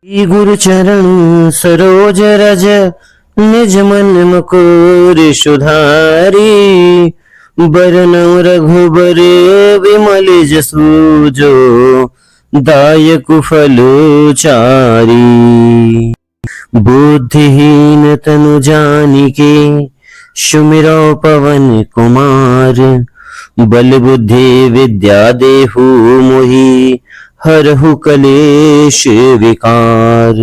श्री गुरु चरण सरोज रज निज मन मुकुर सुधारी बरनउँ रघुबर विमल जसु जो दायक फल चारी। बुद्धिहीन तनु जानिके सुमिरौ पवन कुमार बल बुद्धि विद्या देहु मोहि हरहु कलेश विकार।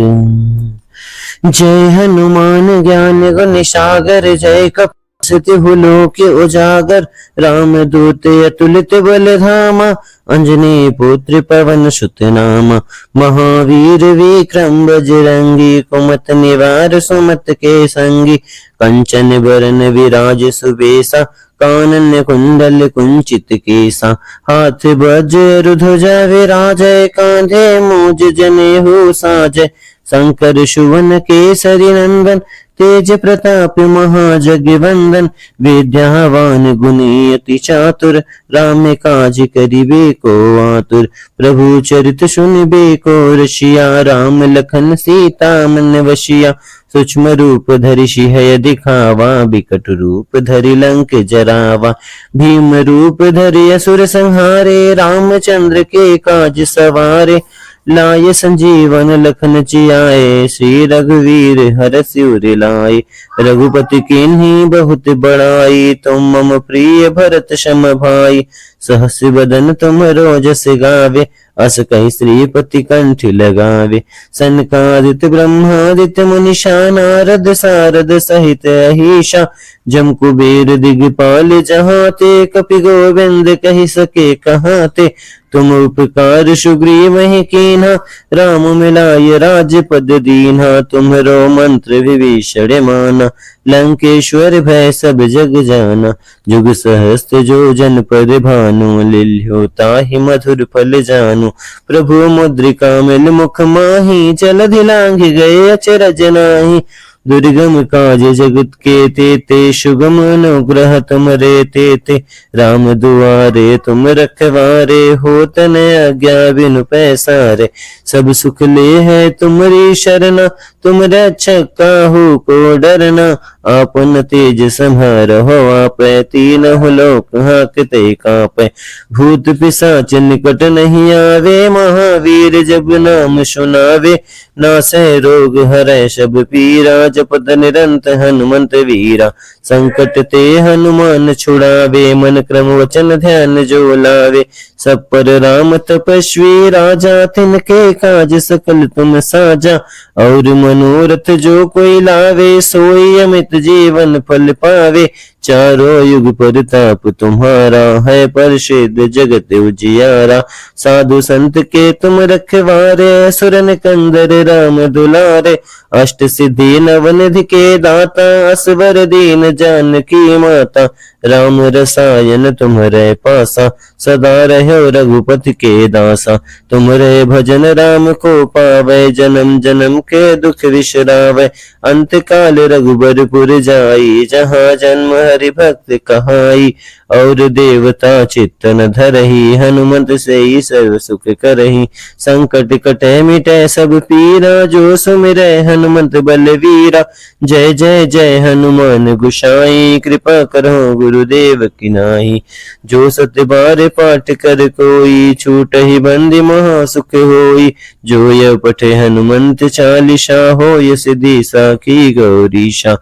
जय हनुमान ज्ञान गुण सागर जय कपि लोक उजागर राम दूत अतुलित बल धामा अंजनी पुत्र पवन सुत नामा। महावीर विक्रम बजरंगी कुमत निवार सुमत के संगी कंचन बरन विराज सुबेसा कानन कुंडल कुंचित केसा। हाथ वज्र ध्वजा विराजय कांधे मूज जनेऊ साजय शंकर सुवन केसरी नंदन तेज प्रताप महाजगवंदन। विद्यावान गुणी अति चातुर राम काज करिबे को आतुर। प्रभु चरित सुनिबे को रसिया राम लखन सीता मन वसिया। सूक्ष्म रूप धरि सिंह दिखावा बिकट रूप धरि लंक जरावा। भीम रूप धरि असुर संहारे रामचंद्र के काज सवारे। लाय संजीवन लखन जियाए श्री रघुवीर हरष उर लाए। रघुपति कीन्ही बहुत बड़ाई तुम मम प्रिय भरत सम भाई। सहस बदन तुम रोजस गावे अस कहि श्रीपति कंठ लगावे। सनकादित ब्रह्मादित्य मुनीषा नारद सारद सहित अहिषा। जम कुबेर दिगपाल जहाँ ते कपि गोविंद कहि सके कहाँ ते। तुम उपकार सुग्रीव ही कीन्हा राम मिलाय राजपद दीन्हा। तुम्हरो मंत्र विभीषण माना लंकेश्वर भय सब जग जाना। जुग सहस्त्र जो जन पर भानु लिल्यो ताहि मधुर फल जानु। प्रभु मुद्रिका मिल मुख माही जलधि लांघ गए अचरज नाही। दुर्गम काज जगत के तेते सुगम अनुग्रह तुमरे तेते। राम दुआरे तुम रखवारे होत न आज्ञा बिनु पैसारे। सब सुख ले है तुमरी शरणा तुम रक्षक काहू को डरना। आपन तेज संहारहो आपै तीनहुँ लोक हांकते कांपै। भूत पिशाच निकट नहीं आवे महावीर जब नाम सुनावे। नासै रोग हरै सब पीरा जपत निरंत हनुमंत वीरा। संकट ते हनुमान छुड़ावे मन क्रम वचन ध्यान जो लावे। सब पर राम तपस्वी राजा तिनके काज सकल तुम साजा। और मनोरथ जो कोई लावे सोई अमित जीवन फल पावे। चारों युग परताप तुम्हारा है प्रसिद्ध जगत उजियारा। साधु संत के तुम रखवारे असुरन कंदर राम दुलारे। अष्ट सिद्धि नवनिधि के दाता असवर दीन जानकी माता। राम रसायन तुम्हरे पासा सदा रहो रघुपति के दासा। तुम्हरे भजन राम को पावे जन्म जन्म के दुख विसरावे। अंत काल रघुबरपुर जाई जहाँ जन्म हरि भक्त कहाई। और देवता चित्तन धरही हनुमंत से ही सर्व सुख करही। संकट कटे मिटे सब पीरा जो सुमिरै हनुमंत बलवीरा। जय जय जय हनुमान गोसाई कृपा करो गुरुदेव की नाई। जो सत्य बार पाठ कर कोई छूटहि बंदी महा सुख होई। जो यह पठे हनुमंत चालीसा होय सिद्धि साखी गौरीशा।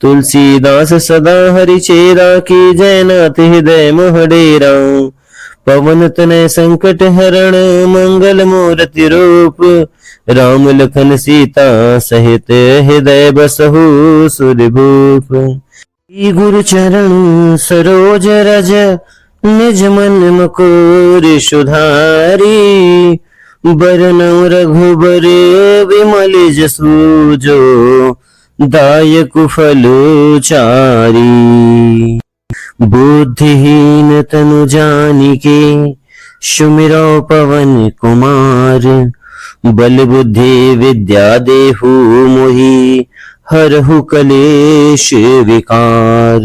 तुलसीदास सदा हरि चेरा की जयनाथ हृदय मोह डेरा। पवन तनय संकट हरण मंगल मूर्ति रूप। राम लखन सीता सहित हृदय बसहु सुरभूप। श्री गुरु चरण सरोज रज निज मन मुकुर सुधारी बरनउँ रघुबर विमल जसु जो दायक फल चारी। बुद्धिहीन तनु जानिके सुमिरौ पवन कुमार बल बुद्धि विद्या देहु मोहि हरहु कलेश विकार।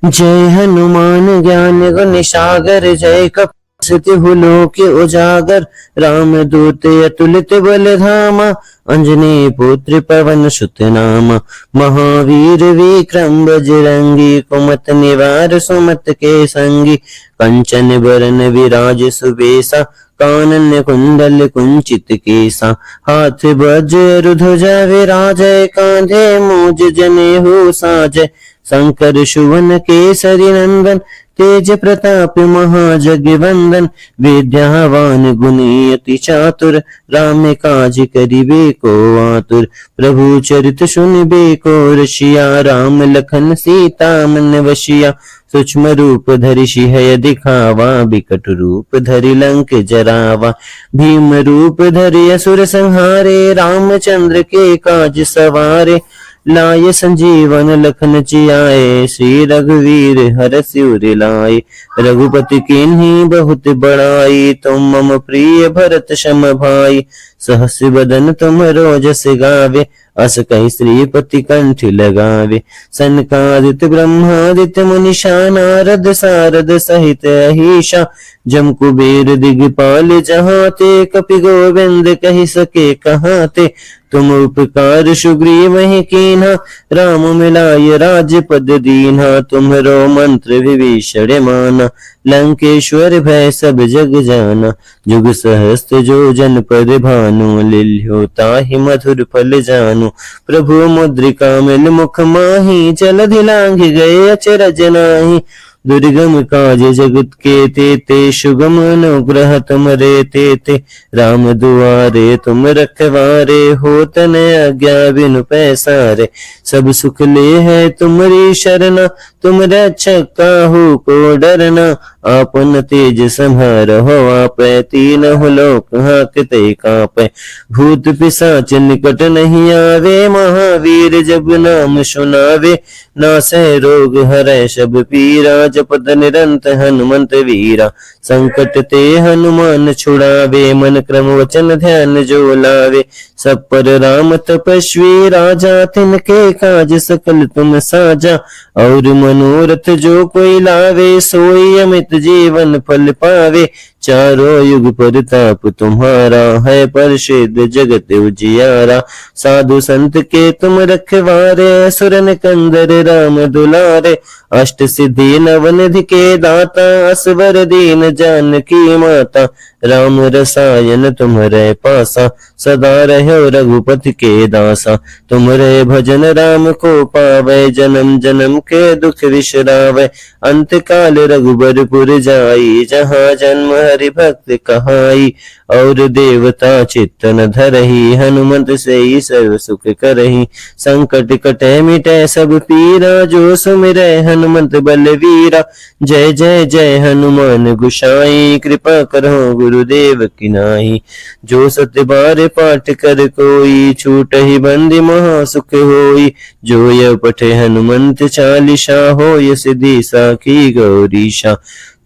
जय हनुमान ज्ञान गुण सागर जय कपि सत्यहु लोके उजागर, राम दूत अतुलित बल धामा, अंजनी पुत्र पवन सुत नामा, महावीर विक्रम बजरंगी, कुमत निवार सुमत के संगी, कंचन बरन विराज सुबेसा, कानन कुंडल कुंचित केसा, हाथ वज्र ध्वजा विराजय, कांधे मूज जनेऊ साजय, शंकर सुवन केसरी नंदन, तेज प्रताप महाजगवंदन, विद्यावान गुणी अति चातुर, राम काज करिबे को आतुर, प्रभु चरित सुनिबे को रसिया, राम लखन सीता मन वशिया, सूक्ष्म रूप धरि सिंह दिखावा, बिकट रूप धरि लंक जरावा, भीम रूप धरि असुर संहारे, रामचंद्र के काज सवारे, लाय संजीवन लखन जियाए, श्री रघुवीर हरषि उर लाए, रघुपति कीन्ही बहुत बड़ाई, तुम मम प्रिय भरत सम भाई, सहस बदन तुम रोजस गावे, अस कहि श्रीपति कंठ लगावे, सनकादित ब्रह्मादित मुनीषा, नारद सारद सहित अहिषा, जम कुबेर दिगपाल जहाँ ते, कपि गोविंद कहि सके कहाँ ते, तुम उपकार सुग्रीव ही कीन्हा, राम मिलाय राजपद दीन्हा, तुम्हरो मंत्र विभीषण माना, लंकेश्वर भय सब जग जाना, जुग सहस्त्र जो जन पर भानु, लिल्यो ताहि मधुर फल जानु, प्रभु मुद्रिका मिल मुख माही, जलधि लांघ गए अचरज नाहि, दुर्गम काज जगत के तेते, सुगम अनुग्रह तुमरे तेते, राम दुआरे तुम रखवारे, हो तन आज्ञा बिनु पैसारे, सब सुख ले है तुमरी शरणा, तुम रक्षक काहू को डरना, आपन तेज संहारहो आपै, तीनहु लोक हांकते कांपै, भूत पिशाच निकट नहीं आवे, महावीर जब नाम सुनावे, नासै रोग हरै सब पीरा, जपत निरंत हनुमंत वीरा, संकट ते हनुमान छुड़ावे, मन क्रम वचन ध्यान जो लावे, सब पर राम तपस्वी राजा, तिनके काज सकल तुम साजा, और मनोरथ जो कोई लावे, सोई अमित जीवन फल पावे, चारों युग परताप तुम्हारा, है प्रसिद्ध जगत उजियारा, साधु संत के तुम रखवारे, असुर निकंदर राम दुलारे, अष्ट सिद्धि नवनिधि के दाता, असवर दीन जानकी माता, राम रसायन तुम्हरे पासा, सदा रहो रघुपति के दासा, तुम्हरे भजन राम को पावे, जन्म जन्म के दुख विसरावे, अंत काल रघुबरपुर जाई, जहाँ जन्म हरि भक्त कहाई, और देवता चित्तन धरही, हनुमंत से ही सर्व सुख करही, संकट कटे मिटे सब पीरा, जो सुमिरै हनुमंत बलवीरा, जय जय जय हनुमान गोसाई, कृपा करो गुरुदेव की नाई, जो सत्य बार पाठ कर कोई, छूट ही बंदी महा सुख होई, जो यह पठे हनुमंत चालीसा, होय सिद्धि साखी गौरीशा,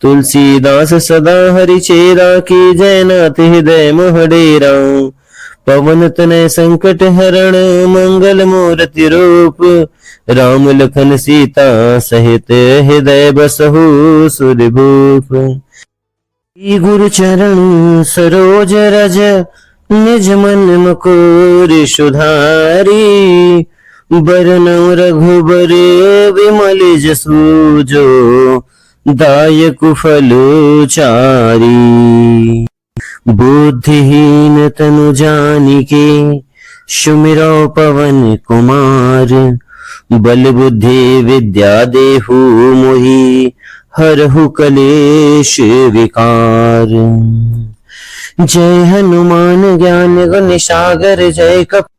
तुलसीदास सदा हरि चेरा, की जयनाथ हृदय मोह डेरा, पवन तनय संकट हरण, मंगल मूर्ति रूप, राम लखन सीता सहित हृदय बसहु सुरभूप, गुरु चरण सरोज रज, निज मन मुकुर सुधारी, बरनउँ रघुबर विमल जसु जो, दायक फल चारी, बुद्धिहीन तनु जानिके, सुमिरौ पवन कुमार, बल बुद्धि विद्या देहु मोहि, हरहु कलेश विकार, जय हनुमान ज्ञान गुण सागर, जय कपि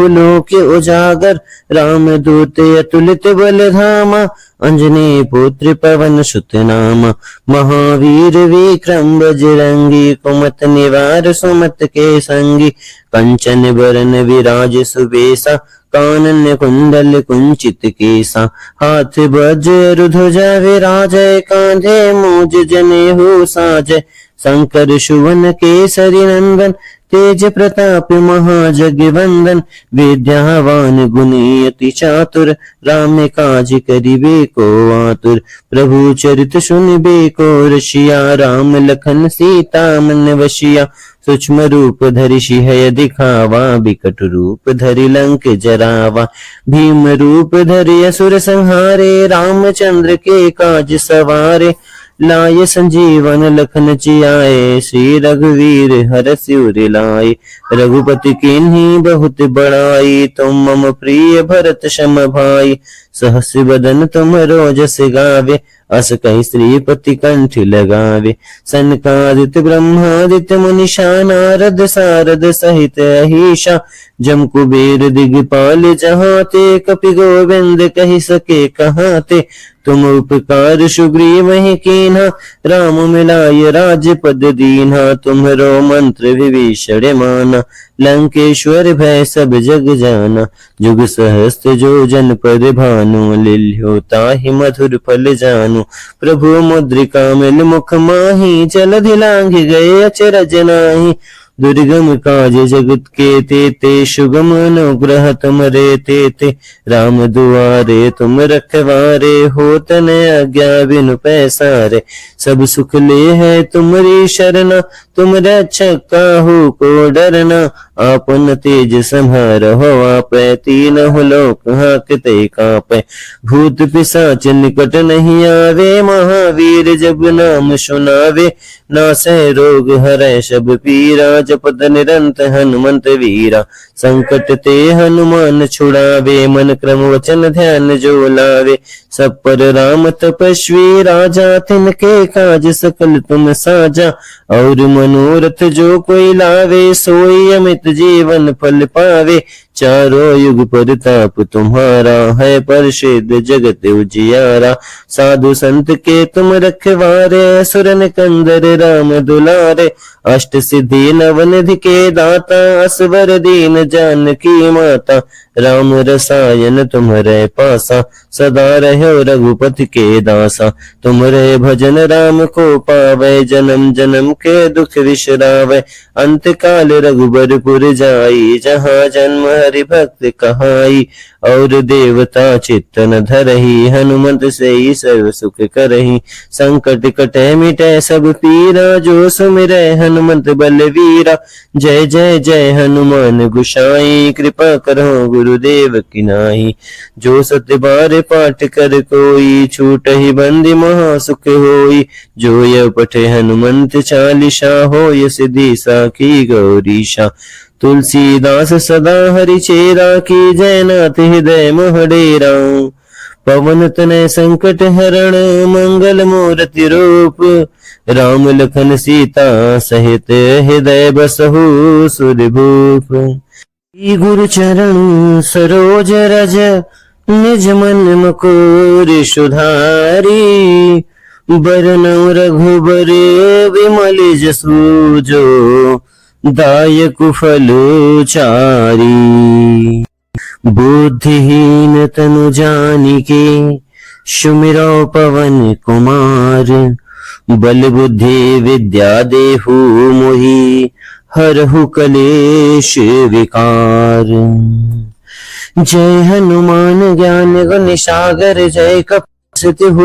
लोके उजागर, राम दूत अतुलित बल धामा, अंजनी पुत्र पवन सुत नामा, महावीर विक्रम बजरंगी, कुमत निवार सुमत के संगी, कंचन बरन विराज सुबेसा, कानन कुंडल कुंचित केसा, हाथ वज्र ध्वजा विराजय, कांधे मूज जनेऊ साजय, शंकर सुवन केसरी नंदन, तेज प्रताप महाजगवंदन, विद्यावान गुणी अति चातुर, राम काज करिबे को आतुर। प्रभु चरित सुनिबे को रसिया, राम लखन सीता मन वशिया। सूक्ष्म रूप धरि सिंह दिखावा, बिकट रूप धरि लंक जरावा। भीम रूप धरि असुर संहारे, रामचंद्र के काज सवारे। लाय संजीवन लखन जियाए, श्री रघुवीर हरषि उर लाए। रघुपति कीन्ही बहुत बड़ाई, तुम मम प्रिय भरत सम भाई। सहस बदन तुम रोजस गावे, अस कहि श्रीपति कंठ लगावे। सनकादित्य ब्रह्मादित्य मुनीषा, नारद सारद सहित अहिषा। जम कुबेर दिगपाल जहाते, कपि गोविंद कहि सके कहाते। तुम उपकार सुग्रीव ही कीन्हा, राम मिलाय राजपद दीन्हा। तुम्हरो मंत्र विभीषण माना, लंकेश्वर भय सब जग जाना। जुग सहस्त्र जो जन पर भानु, लिल्यो ताहि मधुर फल जानु। प्रभु मुद्रिका मिल मुख माही, जलधि लांघ गए अचरज नाहि। दुर्गम काज जगत के तेते, सुगम अनुग्रह तुमरे तेते। राम दुआरे तुम रखवारे, होतन आज्ञा बिनु पैसारे। सब सुख ले है तुमरी शरणा, तुम रक्षक काहू को डरना। आपन तेज संहारहो, आपै तीनों लोक हांकते कांपै। भूत पिशाच निकट नहीं आवे, महावीर जब नाम सुनावे। नासै रोग हरै सब पीरा, जपत निरंत हनुमंत वीरा। संकट ते हनुमान छुड़ावे, मन क्रम वचन ध्यान जो लावे। सब पर राम तपस्वी राजा, तिनके काज सकल तुम साजा। और मनोरथ जो कोई लावे, सोई अमित जीवन फल पावे। चारों युग परताप तुम्हारा, है प्रसिद्ध जगत उजियारा। साधु संत के तुम रखवारे, असुर निकंदर राम दुलारे। अष्ट सिद्धि नवनिधि के दाता, असवर दीन जानकी माता। राम रसायन तुम्हरे पासा, सदा रहो रघुपति के दासा। तुम्हरे भजन राम को पावे, जन्म जन्म के दुख विसरावे। अंत काल रघुबरपुर जाई, जहाँ जन्म हरि भक्त कहाई। और देवता चित्तन धरही, हनुमंत से ही सर्व सुख करही। संकट कटे मिटे सब पीरा, जो सुमिरै हनुमंत बलवीरा। जय जय जय हनुमान गोसाई, कृपा करो गुरुदेव की नाई। जो सत्य बार पाठ कर कोई, छूटहि बंदी महा सुख होई। जो यह पठे हनुमंत चालीसा, होय सिद्धि साखी गौरीशा। तुलसीदास सदा हरि चेरा, की जय नाथ हृदय मोह डेरा। पवन तनय संकट हरण, मंगल मूर्ति रूप। राम लखन सीता सहित, हृदय बसहु सुरभूप। गुरु चरण सरोज रज, निज मन मुकुर सुधारी। बरनउँ रघुबर विमल जसु, जो दायक फल चारी। बुद्धिहीन तनु जानिके, सुमिरौ पवन कुमार। बल बुद्धि विद्या देहु मोहि, हरहु कलेश विकार। जय हनुमान ज्ञान गुण सागर, जय कपि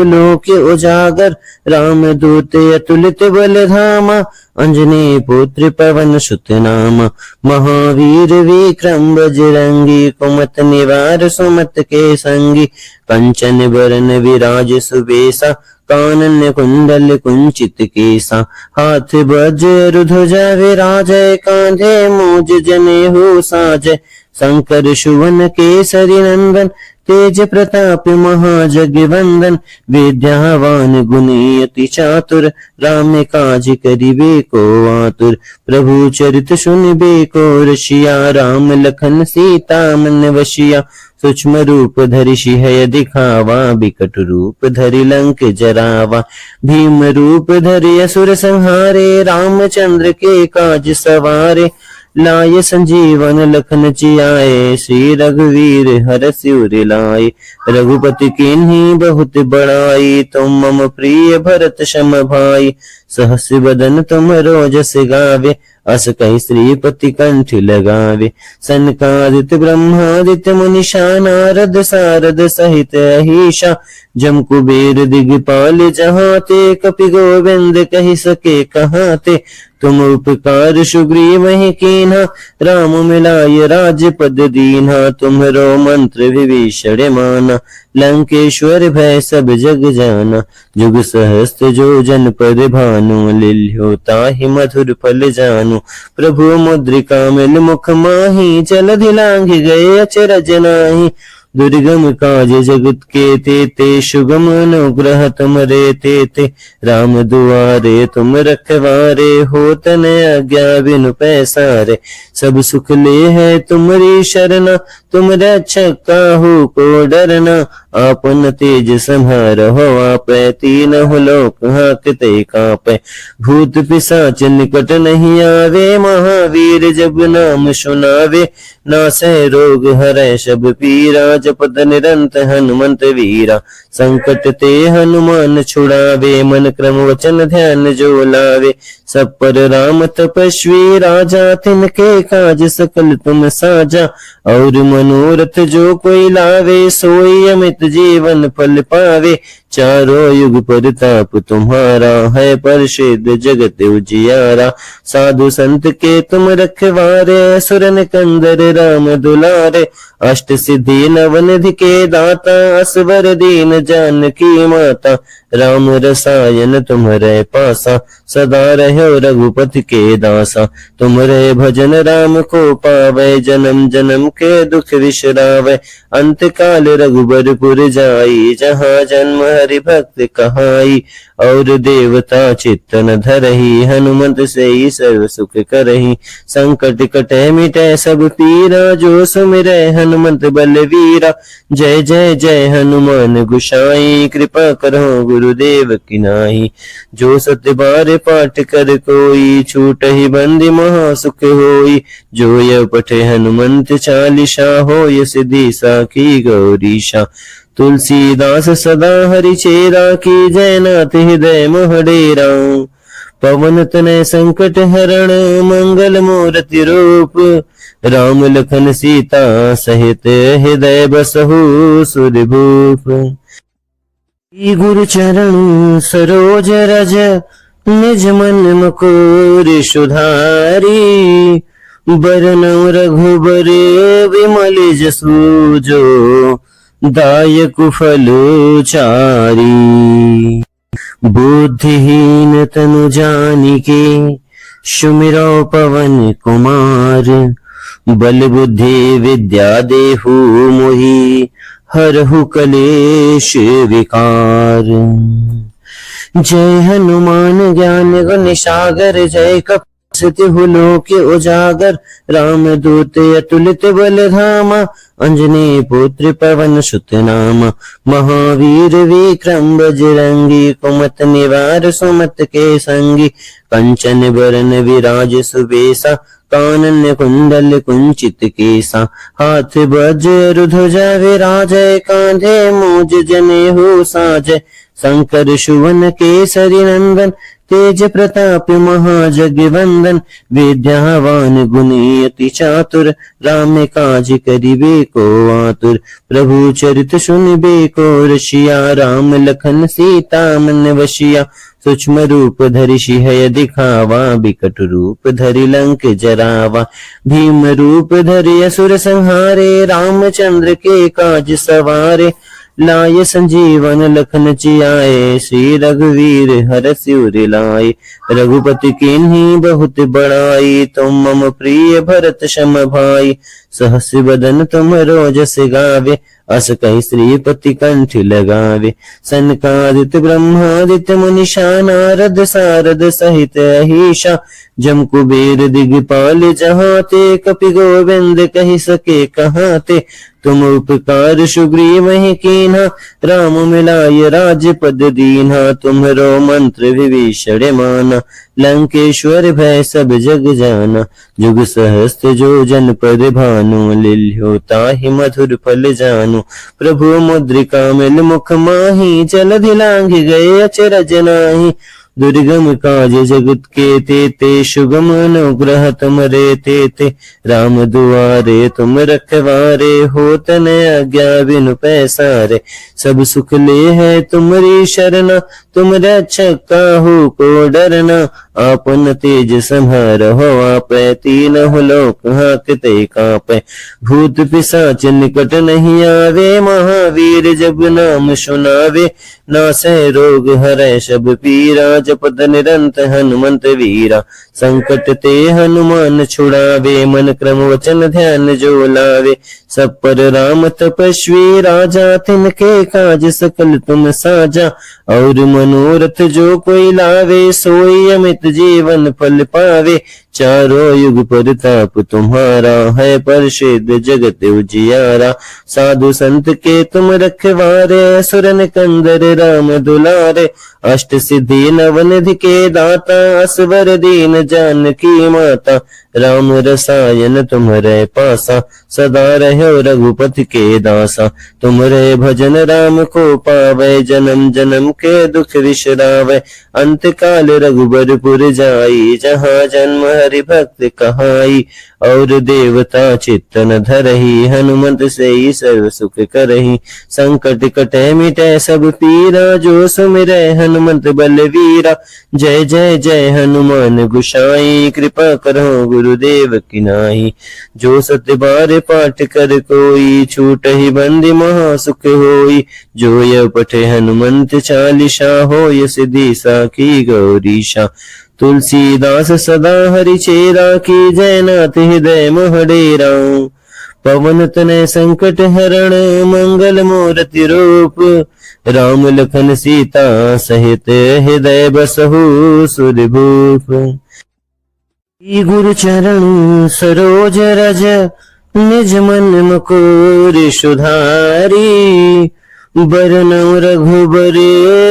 लोक उजागर। राम दूत अतुलित बल धामा, अंजनी पुत्र पवन सुत नामा। महावीर विक्रम बजरंगी, कुमत निवार सुमत के संगी। कंचन बरन विराज सुबेसा, कानन कुंडल कुंचित केसा। हाथ वज्र ध्वजा विराजय, कांधे मूज जनेऊ साजय। शंकर सुवन केसरी नंदन, तेज प्रताप महाजगवंदन। विद्यावान गुणी अति चातुर, राम काज करिबे को आतुर। प्रभु चरित सुनिबे को रसिया, राम लखन सीता मन वशिया। सूक्ष्म रूप धरि सिंह दिखावा, बिकट रूप धरि लंक जरावा। भीम रूप धरि असुर संहारे, रामचंद्र के काज सवारे। लाय संजीवन लखन जियाए, श्री रघुवीर हरषि उर लाए। रघुपति कीन्ही बहुत बड़ाई, तुम मम प्रिय भरत सम भाई। सहस बदन तुम रोजस गावे, अस कहि श्रीपति कंठ लगावे। सनकादित्य ब्रह्मादित्य मुनीषा, नारद सारद सहित अहीशा। जम कुबेर दिगपाल जहाते, कपि गोविंद कहि सके कहाते। तुम उपकार सुग्रीव ही कीन्हा, राम मिलाय राजपद दीन्हा। तुम्हरो मंत्र विभीषण माना, लंकेश्वर भय सब जग जाना। जुग सहस्त्र जो जन पर भानु, लिल्यो ताहि मधुर फल जानु। प्रभु मुद्रिका मिल मुख माही, जलधि लांघ गए अचरज नाहि। दुर्गम काज जगत के तेते, सुगम अनुग्रह तुमरे तेते। राम दुआरे तुम रखवारे, होतन आज्ञा बिनु पैसारे। सब सुख ले है तुमरी शरणा, तुम रक्षक काहू को डरना। आपन तेज संहारहो आपै, तीनहुँ लोक हांकते कांपै। भूत पिशाच निकट नहीं आवे, महावीर जब नाम सुनावे। नासै रोग हरै सब पीरा, जपत निरंत हनुमंत वीरा। संकट ते हनुमान छुड़ावे, मन क्रम वचन ध्यान जो लावे। सब पर राम तपस्वी राजा, तिनके काज सकल तुम साजा। और मनोरथ जो कोई लावे, सोई अमित जीवन फल पावे। चारों युग परताप तुम्हारा, है प्रसिद्ध जगत उजियारा। साधु संत के तुम रखवारे, असुर निकंदर राम दुलारे। अष्ट सिद्धि नवनिधि के दाता, असवर दीन जानकी माता। राम रसायन तुम्हरे पासा, सदा रहो रघुपति के दासा। तुम्हरे भजन राम को पावै, जन्म जन्म के दुख विसरावै। अंत काल रघुबरपुर जाई, जहाँ जन्म हरि भक्त कहाई। और देवता चित्तन धरही, हनुमंत से ही सर्व सुख करही। संकट कटे मिटे सब पीरा, जो सुमिरै हनुमंत बलवीरा। जय जय जय हनुमान गोसाई, कृपा करो गुरुदेव की नाई। जो सत्य बार पाठ कर कोई, छूटहि बंदी महा सुख होई। जो यह पठे हनुमंत चालीसा, होय सिद्धि साखी गौरीशा। तुलसीदास सदा हरि चेरा, की जय नाथ हृदय मोह डेरा। पवन तनय संकट हरण, मंगल मूर्ति रूप। राम लखन सीता सहित, हृदय बसहु सुरभूप। गुरु चरण सरोज रज, निज मन मुकुर सुधारी। बरनउँ रघुबर विमल जसु, जो दायक फल चारी। बुद्धिहीन तनु जानिके, सुमिरौ पवन कुमार। बल बुद्धि विद्या देहु मोहि, हरहु कलेश विकार। जय हनुमान ज्ञान गुण सागर, जय कपि लोक उजागर। राम दूत अतुलित बल धामा, अंजनी पुत्र पवन सुत नामा। महावीर विक्रम बजरंगी, कुमत निवार सुमत के संगी। कंचन बरन विराज सुबेसा, कानन कुंडल कुंचित केसा। हाथ वज्र ध्वजा विराजय, कांधे मूज जनेऊ साजय। शंकर सुवन केसरी नंदन, तेज प्रताप महाजगवंदन। विद्यावान गुणी अति चातुर, राम काज करिबे को आतुर। प्रभु चरित सुनिबे को रसिया, राम लखन सीता मन वसिया। सूक्ष्म रूप धरि सिंह दिखावा, बिकट रूप धरि लंक जरावा। भीम रूप धरि असुर संहारे, रामचंद्र के काज सवारे। लाय संजीवन लखन जियाए, श्री रघुवीर हरषि उर लाए। रघुपति कीन्ही बहुत बड़ाई, तुम मम प्रिय भरत सम भाई। सहस बदन तुम रोजस गावे, अस कहि श्रीपति कंठ लगावे। सनकादित्य ब्रह्मादित्य मुनीषा, नारद सारद सहित अहीशा। जम कुबेर दिगपाल जहाते, कपि गोविंद कहि सके कहाते। तुम उपकार सुग्रीव ही कीन्हा, राम मिलाय राजपद दीन्हा। तुम्हरो मंत्र विभीषण माना, लंकेश्वर भय सब जग जाना। जुग सहस्त्र जो जन पर भानु, लिल्यो ताहि मधुर फल जानु। प्रभु मुद्रिका मिल मुख माही, जलधि लांघ गए अचरज नाही। दुर्गम काज जगत के तेते, सुगम अनुग्रह तुमरे तेते। राम दुआरे तुम रखवारे, होत न आज्ञा बिनु पैसारे। सब सुख ले है तुमरी शरणा, तुम रक्षक काहू को डरना। आपन तेज संहारहो, आपै तीनों लोक हांकते कांपै। भूत पिशाच निकट नहीं आवे, महावीर जब नाम सुनावे। नासै रोग हरै सब पीरा, जपत निरंत हनुमंत वीरा। संकट ते हनुमान छुड़ावे, मन क्रम वचन ध्यान जो लावे। सब पर राम तपस्वी राजा, तिनके काज सकल तुम साजा। और मनोरथ जो कोई लावे, सोई अमित जीवन फल पावे। चारों युग प्रताप तुम्हारा, है प्रसिद्ध जगत उजियारा। साधु संत के तुम रखवारे, असुर निकंदर राम दुलारे। अष्ट सिद्धि नवनिधि के दाता, असवर दीन जानकी माता। राम रसायन तुम्हारे पासा, सदा रहो रघुपति के दासा। तुम्हारे भजन राम को पावे, जन्म जन्म के दुख विसरावे। अंत काल रघुबरपुर जाई, जहाँ जन्म हरि भक्त कहाई। और देवता चित्तन धरही, हनुमंत से ही सर्व सुख करही। संकट कटे मिटे सब पीरा, जो सुमिरै हनुमंत बलवीरा। जय जय जय हनुमान गोसाई, कृपा करो गुरुदेव की नाई। जो सत्य बार पाठ कर कोई, छूट ही बंदी महा सुख होई। जो यह पठे हनुमंत चालीसा, हो यह सिद्धि साखी गौरीशा। तुलसीदास सदा हरि चेरा, की जयनाथ हृदय मोहडेरा। पवन तनय संकट हरण, मंगल मूर्ति रूप। राम लखन सीता सहित, हृदय बसहु सुरभूप। गुरु चरण सरोज रज, निज मन मुकुर सुधारी। बरनउँ रघुबर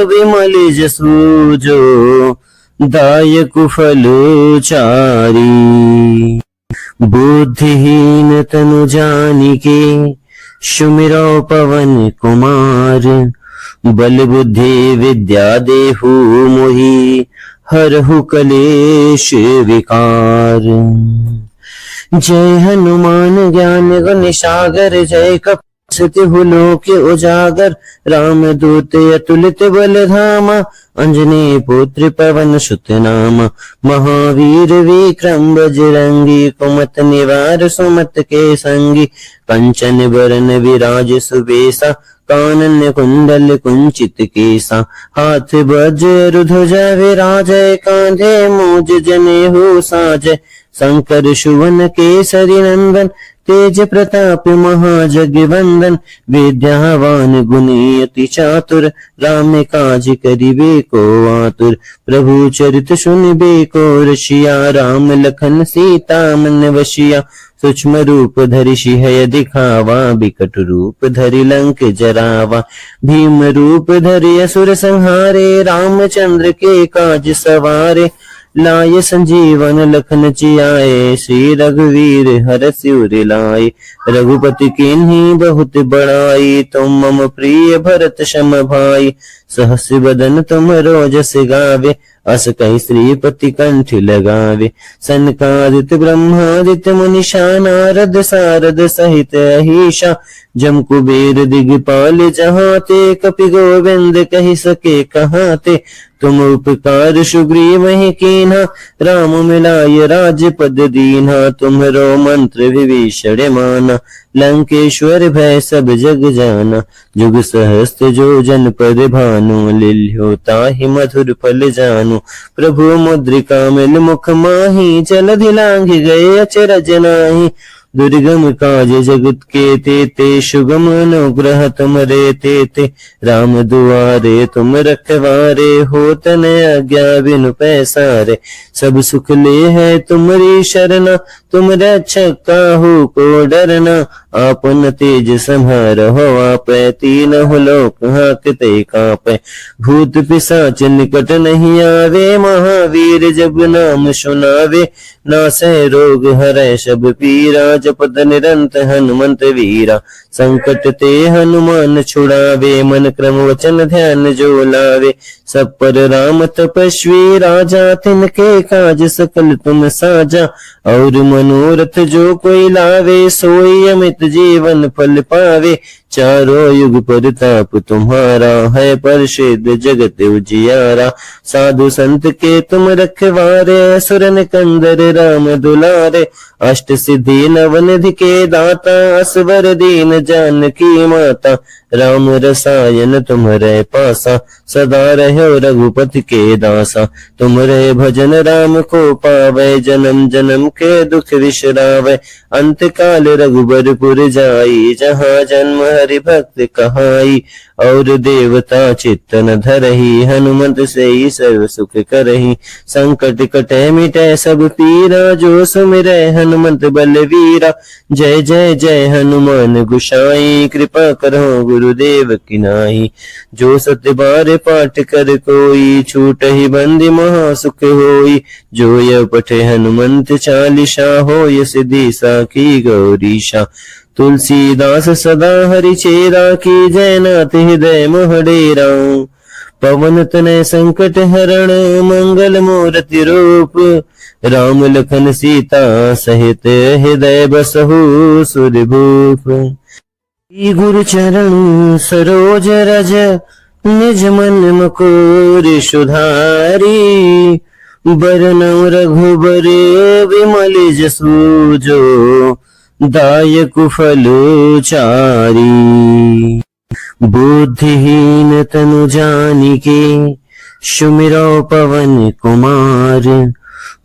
विमल जसु, जो दायक फल चारी। बुद्धिहीन तनु जानिके, सुमिरौ पवन कुमार। बल बुद्धि विद्या देहु मोहि, हरहु कलेश विकार। जय हनुमान ज्ञान गुण सागर, जय कपि लोक उजागर। राम दूत अतुलित बल धामा, अंजनी पुत्र पवन सुत नामा। महावीर विक्रम बजरंगी, कुमत निवार सुमत के संगी। कंचन बरन विराज सुबेसा, कानन कुंडल कुंचित केसा। हाथ वज्र ध्वजा विराजय, कांधे मूज जनेऊ साजय। शंकर सुवन केसरी नंदन, तेज प्रताप महाजगवंदन। विद्यावान गुणी अति चातुर, राम काज करिबे को आतुर। प्रभु चरित सुनिबे को रसिया, राम लखन सीता मन वसिया। सूक्ष्म रूप धरि सिंह दिखावा, बिकट रूप धरि लंक जरावा। भीम रूप धरि असुर संहारे, रामचंद्र के काज सवारे। लाय संजीवन लखन जियाए, श्री रघुवीर हरषि उर लाए। रघुपति कीन्ही बहुत बड़ाई, तुम मम प्रिय भरत सम भाई। सहस बदन तुम रोजस गावे, अस कहि श्रीपति कंठ लगावे। सनकादित ब्रह्मादित्य मुनीषा, नारद सारद सहित अहीशा। जम कुबेर दिगपाल जहाँ ते, कपि गोविंद कहि सके कहाँ ते। तुम उपकार सुग्रीव ही कीन्हा, राम मिलाय राजपद दीन्हा। तुम्हरो मंत्र विभीषण माना, लंकेश्वर भय सब जग जाना। जुग सहस्त्र जो जन पर भानु, लिल्यो ताहि मधुर फल जानु। प्रभु मुद्रिका मिल मुख माही, जलधि लांघ गए अचरज नाही। दुर्गम काज जगत के तेते, सुगम अनुग्रह तुमरे तेते। राम दुआरे तुम रखवारे, होत न आज्ञा बिनु पैसारे। सब सुख ले है तुमरी शरणा, तुम रक्षक काहू को डरना, आपन तेज संहारहो आपै, तीनों लोक हांकते कांपै। भूत पिशाच निकट नहीं आवे, महावीर जब नाम सुनावे। नासै रोग हरै सब पीरा, जपत निरंत हनुमंत वीरा। संकट ते हनुमान छुड़ावे, मन क्रम वचन ध्यान जो लावे। सब पर राम तपस्वी राजा, तिनके काज सकल तुम साजा। और मनोरथ जो कोई लावे, सोई अमित जीवन फल पावे। चारों युग परताप तुम्हारा, है प्रसिद्ध जगत उजियारा। साधु संत के तुम रखवारे, असुर निकंदर राम दुलारे। अष्ट सिद्धि नवनिधि के दाता, असवर दीन जानकी माता। राम रसायन तुम्हारे पासा, सदा रहो रघुपति के दासा। तुम्हारे भजन राम को पावे, जन्म जन्म के दुख विश्रावे। अंत काल रघुबरपुर जाई, जहाँ जन्म हरि भक्त कहाई। और देवता चित्तन धरही, हनुमंत से ही सर्व सुख करही। संकट कटे मिटे सब पीरा, जो सुमिरै हनुमंत बलवीरा। जय जय जय हनुमान गोसाई, कृपा करो गुरुदेव की नाई। जो सत्य बार पाठ कर कोई, छूट ही बंदी महा सुख होई। जो यह पठे हनुमंत चालीसा, होय सिद्धि साखी गौरीशा। तुलसीदास सदा हरि चेरा, की जय नाथ हृदय मोहडेरा। पवन तनय संकट हरण, मंगल मूर्ति रूप। राम लखन सीता सहित, हृदय बसहु सुरभूप। गुरु चरण सरोज रज, निज मन मुकुर सुधारी। बरनउँ रघुबर विमल जसु, जो दायक फल चारी। बुद्धिहीन तनु जानिके, सुमिरौ पवन कुमार।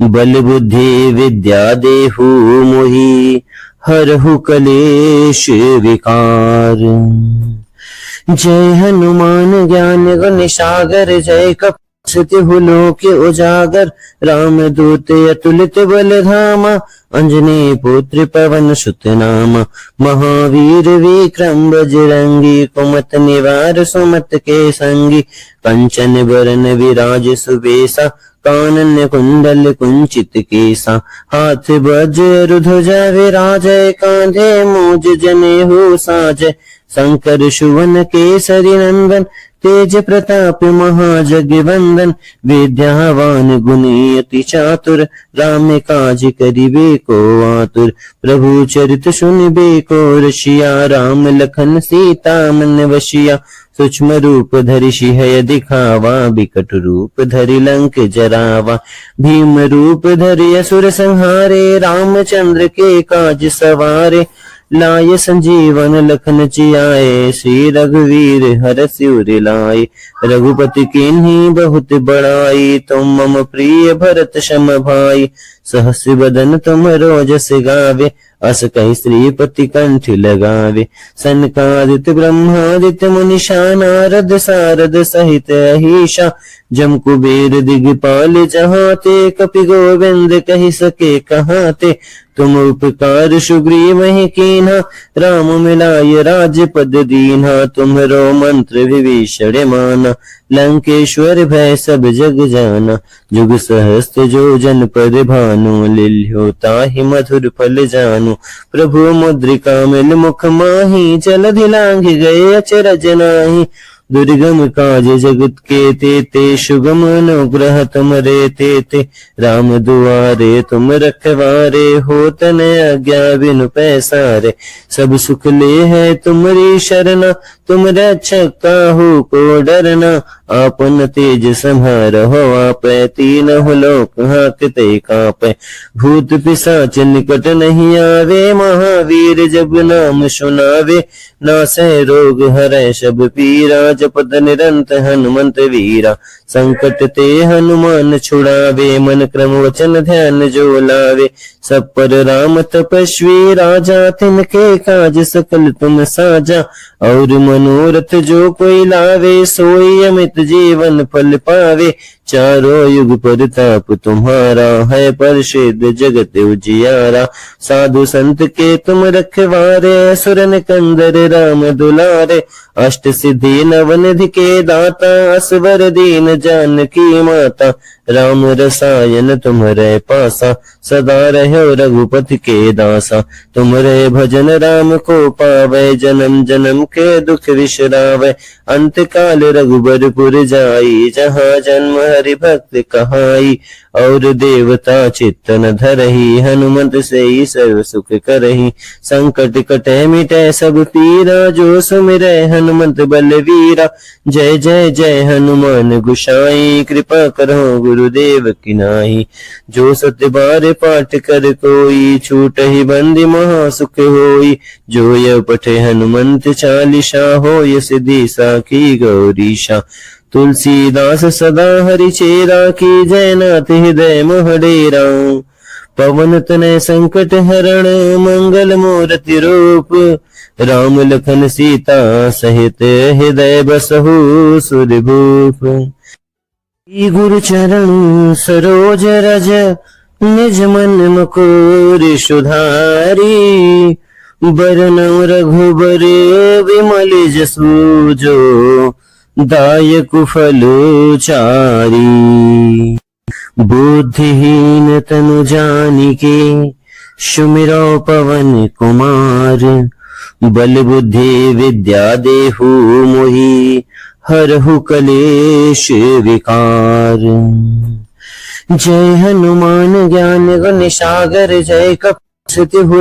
बल बुद्धि विद्या देहु मोहि, हरहु कलेश विकार। जय हनुमान ज्ञान गुण सागर, जय कपि लोक उजागर। राम दूत अतुलित बल धामा, अंजनी पुत्र पवन सुत नामा। महावीर विक्रम बजरंगी, कुमत निवार सुमत के संगी। कंचन बरन विराज सुबेसा, कानन कुंडल कुंचित केसा। हाथ वज्र ध्वजा विराजय, कांधे मूज जनेऊ साजय। शंकर सुवन केसरी नंदन, तेज प्रताप महाजगवंदन। विद्यावान गुणी अति चातुर, राम काज करिबे को आतुर। प्रभु चरित सुनिबे को रसिया, राम लखन सीता मन वसिया। सूक्ष्म रूप धरि सिंह दिखावा, बिकट रूप धरि लंक जरावा। भीम रूप धरि असुर संहारे, रामचंद्र के काज सवारे। लाय संजीवन लखन जियाए, श्री रघुवीर हरषि सिर लाए। रघुपति कीन्ही बहुत बड़ाई, तुम मम प्रिय भरत सम भाई। सहस बदन तुम रोजस गावे, अस कहि श्रीपति कंठ लगावे। सनकादित ब्रह्मादित्य मुनीषा, नारद सारद सहित अहीशा। जम कुबेर दिगपाल जहाँ ते, कपि गोविंद कहि सके कहाँ ते। तुम उपकार सुग्रीव ही कीन्हा, राम मिलाय राजपद दीन्हा। तुम्हरो मंत्र विभीषण माना, लंकेश्वर भय सब जग जाना। जुग सहस्त्र जो जन पर भानु, लील्यो ताहि मधुर फल जानू। प्रभु मुद्रिका मिल मुख माही, जलधि लांघ गए अचरज नाहि। दुर्गम काज जगत के तेते, सुगम अनुग्रह तुमरे तेते। राम दुआरे तुम रखवारे, होत न आज्ञा बिनु पैसारे। सब सुख ले है तुमरी शरणा, तुम रक्षक काहू को डरना। आपन तेज संहारहो आपै, तीनों लोक हांकते कांपै। भूत पिशाच निकट नहीं आवे, महावीर जब नाम सुनावे। नासै रोग हरै सब पीरा, जपत निरंत हनुमंत वीरा। संकट ते हनुमान छुड़ावे, मन क्रम वचन ध्यान जो लावे। सब पर राम तपस्वी राजा, तिनके काज सकल तुम साजा। और मनोरथ जो कोई लावे, सोई अमित जीवन फल पावे। चारों युग परताप तुम्हारा, है प्रसिद्ध जगत उजियारा। साधु संत के तुम रखवारे, असुर निकंदर राम दुलारे। अष्ट सिद्धि नवनिधि के दाता, असवर दीन जानकी माता। राम रसायन तुम्हारे पासा, सदा रहो रघुपति के दासा। तुम्हारे भजन राम को पावे, जन्म जन्म के दुख विश्रावे। अंत काल रघुबरपुर जाई, जहाँ जन्म हरि भक्त कहाई। और देवता चित्तन धरही, हनुमंत से ही सर्व सुख करही। संकट कटे मिटे सब पीरा, जो सुमिरै हनुमंत बलवीरा। जय जय जय हनुमान गुसाई, कृपा करो गुरुदेव की नाई। जो सत्य बार पाठ कर कोई, छूट ही बंदी महा सुख होई। जो यह पठे हनुमंत चालीसा, हो यह सिद्धि साखी गौरीशा। तुलसीदास सदा हरि चेरा, की जय नाथ हृदय मोहडेरा। पवन तनय संकट हरण, मंगल मूर्ति रूप। राम लखन सीता सहित, हृदय बसहु सुरभूप। गुरु चरण सरोज रज, निज मन मुकुर सुधारी। बरनउँ रघुबर विमल जसु, जो दायक फल चारी। बुद्धिहीन तनु जानिके, सुमिरौ पवन कुमार। बल बुद्धि विद्या देहु मोहि, हरहु कलेश विकार। जय हनुमान ज्ञान गुण सागर, जय कपि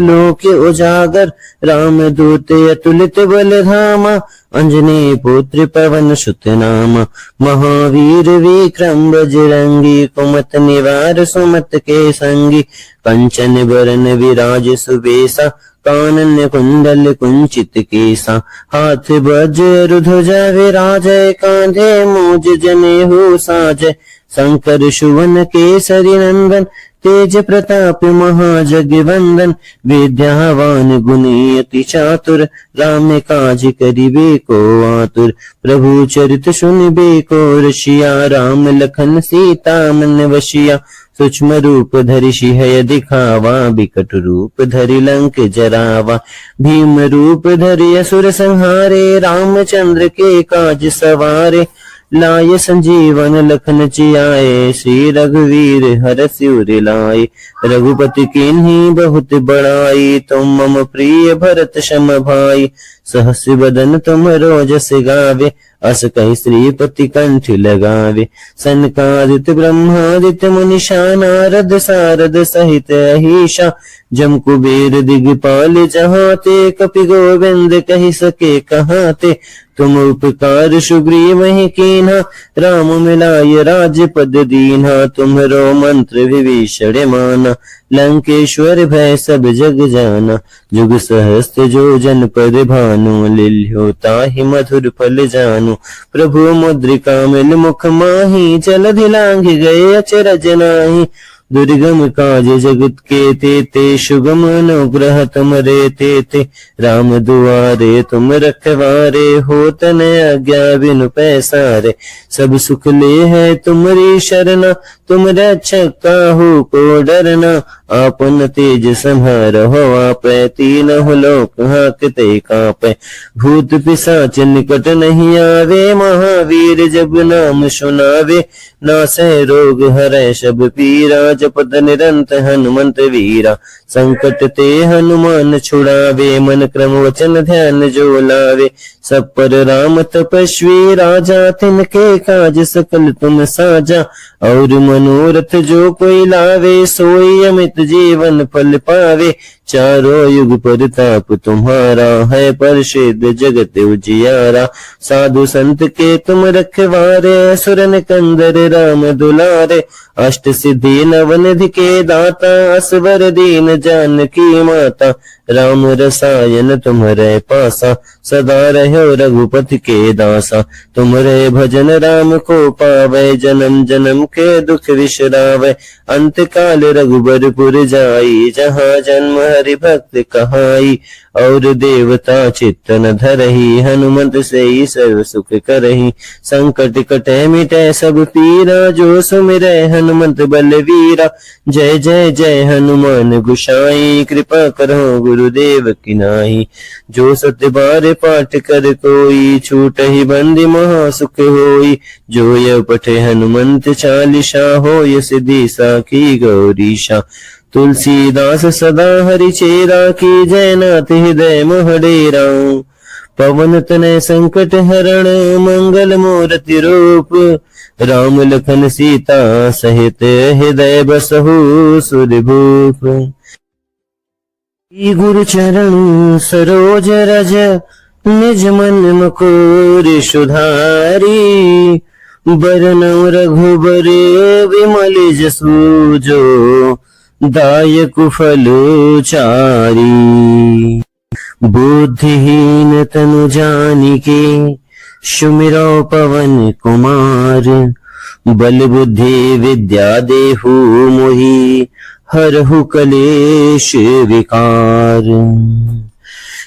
लोक उजागर। राम दूत अतुलित बल धामा, अंजनी पुत्र पवन सुत नामा। महावीर विक्रम बजरंगी, कुमत निवार सुमत के संगी। कंचन बरन विराज सुबेसा, कानन कुंडल कुंचित केसा। हाथ वज्र ध्वजा विराजय, कांधे मूज जनेऊ साजय। शंकर सुवन केसरी नंदन, तेज प्रताप महाजगवंदन। विद्यावान गुणी अति चातुर, राम काज करिबे को आतुर। प्रभु चरित सुनिबे को रसिया, राम लखन सीता मन वसिया। सूक्ष्म रूप धरि सिंह दिखावा, बिकट रूप धरि लंक जरावा। भीम रूप धरि असुर संहारे, रामचंद्र के काज सवारे। लाय संजीवन लखन जियाए, श्री रघुवीर हरष उर लाए। रघुपति कीन्ही बहुत बड़ाई, तुम मम प्रिय भरत सम भाई। सहस बदन तुम रोजस गावे, अस कहि श्रीपति कंठ लगावे। सनकादित ब्रह्मादित्य मुनीषा, नारद सारद सहित अहीशा। जम कुबेर दिगपाल जहाँ ते, कपि गोविंद कहि सके कहाँ ते। तुम उपकार सुग्रीव ही कीन्हा, राम मिलाय राजपद दीन्हा। तुम्हरो मंत्र विभीषण माना, लंकेश्वर भय सब जग जाना। जुग सहस्त्र जो जन पर भानु, लिल्यो ताहि मधुर फल जानु। प्रभु मुद्रिका मिल मुख माही, जलधि लांघ गए अचरज नाहि। दुर्गम काज जगत के तेते, सुगम अनुग्रह तुमरे तेते। राम दुआरे तुम रखवारे, होत न आज्ञा बिनु पैसारे। सब सुख ले है तुमरी शरणा, तुम रक्षक काहू को डरना। आपन तेज संहारहो, आपै तीनों लोक हांकते कांपै। भूत पिशाच निकट नहीं आवे, महावीर जब नाम सुनावे। नासै रोग हरै सब पीरा, जपत निरंत हनुमंत वीरा। संकट ते हनुमान छुड़ावे, मन क्रम वचन ध्यान जो लावे। सब पर राम तपस्वी राजा, तिनके काज सकल तुम साजा। और मनोरथ जो कोई लावे, सोई अमित जीवन फल पावे। चारों युग परताप तुम्हारा, है प्रसिद्ध जगत उजियारा। साधु संत के तुम रखवारे, असुर निकंदर राम दुलारे। अष्ट सिद्धि नवनिधि के दाता, असवर दीन जानकी माता। राम रसायन तुम्हारे पासा, सदा रहो रघुपति के दासा। तुम्हारे भजन राम को पावे, जन्म जन्म के दुख विश्रावे। अंत काल रघुबरपुर जाई, जहाँ जन्म हरि भक्त कहाई। और देवता चित्त न धरहि, हनुमंत से ही सर्व सुख करहि। संकट कटे मिटे सब पीरा, जो सुमिरै हनुमंत बलवीरा। जय जय जय हनुमान गोसाई, कृपा करो गुरुदेव की नाई। जो सत्य बार पाठ कर कोई, छूटहि बंदी महा सुख होई। जो यह पठे हनुमंत चालीसा, होय सिद्धि साखी गौरीशा। तुलसीदास सदा हरि चेरा, की जय नाथ हृदय मोह डेरा। पवन तनय संकट हरण, मंगल मूर्ति रूप। राम लखन सीता सहित, हृदय बसहु सुरभूप। गुरु चरण सरोज रज, निज मन मुकुर सुधारी। बरनउँ रघुबर विमल जसु, जो दायक फल चारी। बुद्धिहीन तनु जानिके, सुमिरौ पवन कुमार। बल बुद्धि विद्या देहु मोहि, हरहु कलेश विकार।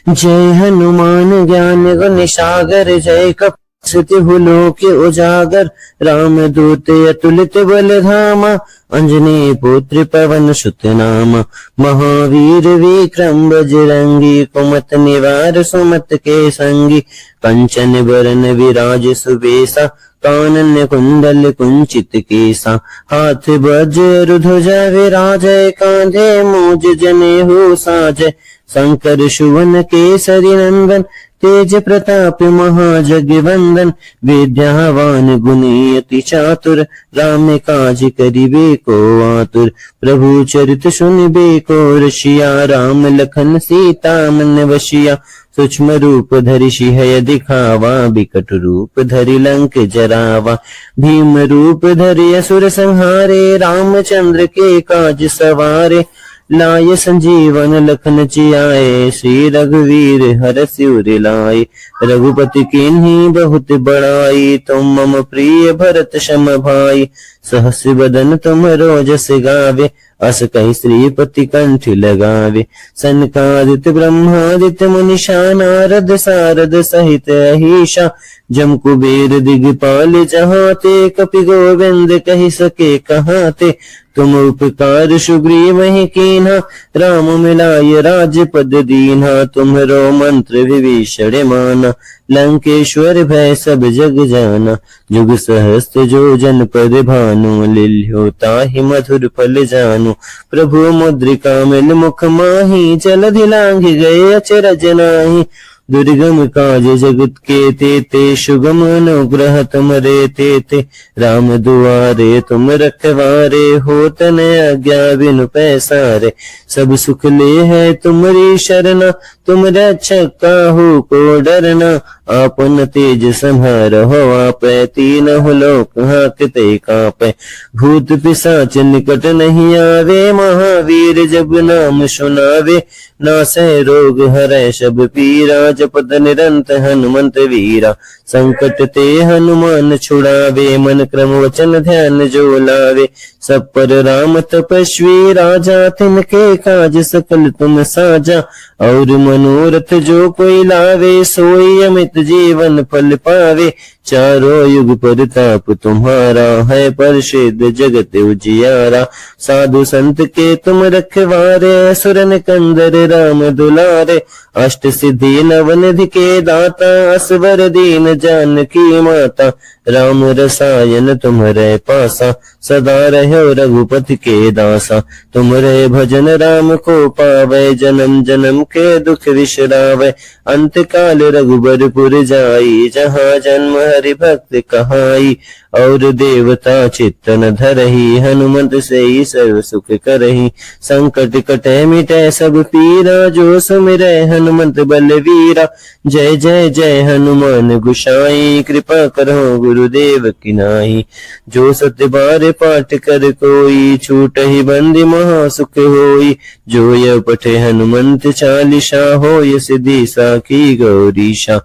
जय हनुमान ज्ञान गुण सागर, जय कपीसतिहु लोक उजागर। राम दूत अतुलित बल धामा, अंजनी पुत्र पवन सुत नामा। महावीर विक्रम बजरंगी, कुमत निवार सुमत के संगी। कंचन बरन विराज सुबेसा, कानन कुंडल कुंचित केसा। हाथ वज्र ध्वजा विराजय, कांधे मूज जनेऊ साजय। शंकर सुवन केसरी नंदन, तेज प्रताप महाजगवंदन। विद्यावान गुणी अति चातुर, राम काज करिबे को आतुर। प्रभु चरित सुनिबे को रसिया, राम लखन सीता मन वसिया। सूक्ष्म रूप धरि सिंह दिखावा, बिकट रूप धरि लंक जरावा। भीम रूप धरि असुर संहारे, रामचंद्र के काज सवारे। लाय संजीवन लखन जियाए, श्री रघुवीर हरषि उर लाए। रघुपति कीन्ही बहुत बड़ाई, तुम मम प्रिय भरत सम भाई। सहस बदन तुम रोजस गावे, अस कहि श्रीपति कंठ लगावे। सनकादित ब्रह्मादित मुनीषा, नारद सारद सहित अहीशा। जम कुबेर दिगपाल जहाते, कपि गोविंद कहि सके कहाते। तुम उपकार सुग्रीव कीन्हा, राम मिलाय राजपद दीन्हा। तुम्हरो मंत्र विभीषण माना, लंकेश्वर भय सब जग जाना। जुग सहस्त्र जो जन पर भानु, लिल्ह्यो ताहि मधुर फल जानु। प्रभु मुद्रिका मिल मुख माहि, जलधि लांघि गए अचरज नाहि। दुर्गम काज जगत के तेते, सुगम अनुग्रह तुमरे तेते। राम दुआरे तुम रखवारे, होत न आज्ञा बिनु पैसारे। सब सुख ले है तुमरी शरणा, तुम रक्षक काहू को डरना। आपन तेज संहारहो आपै, तीनहुँ लोक हांकते कांपै। भूत पिशाच निकट नहीं आवे, महावीर जब नाम सुनावे। नासै रोग हरै सब पीरा, जपत निरंत हनुमंत वीरा। संकट ते हनुमान छुड़ावे, मन क्रम वचन ध्यान जो लावे। सब पर राम तपस्वी राजा, तिनके काज सकल तुम साजा। और मनोरथ जो कोई लावे, सोई अमित जीवन फल पावे। चारों युग परताप तुम्हारा, है प्रसिद्ध जगत उजियारा। साधु संत के तुम रखवारे, असुर निकंदर राम दुलारे। अष्ट सिद्धि नवनिधि के दाता, असवर दीन जानकी माता। राम रसायन तुम्हरे पासा, सदा रहो रघुपति के दासा। तुम्हरे भजन राम को पावै, जन्म जन्म के दुख विसरावै। अंत काल रघुबरपुर जाई, जहाँ जन्म हरि भक्त कहाई। और देवता चित्त न धरहि, हनुमंत से ही सर्व सुख करहि। संकट कटे मिटे सब पीरा, जो सुमिरै हनुमंत बलवीरा। जय जय जय हनुमान गोसाई, कृपा करो गुरुदेव की नाई। जो सत्य बार पाठ कर कोई, छूटहि बंदी महा सुख होई। जो यह पठे हनुमंत चालीसा, होय सिद्धि साखी गौरीशा।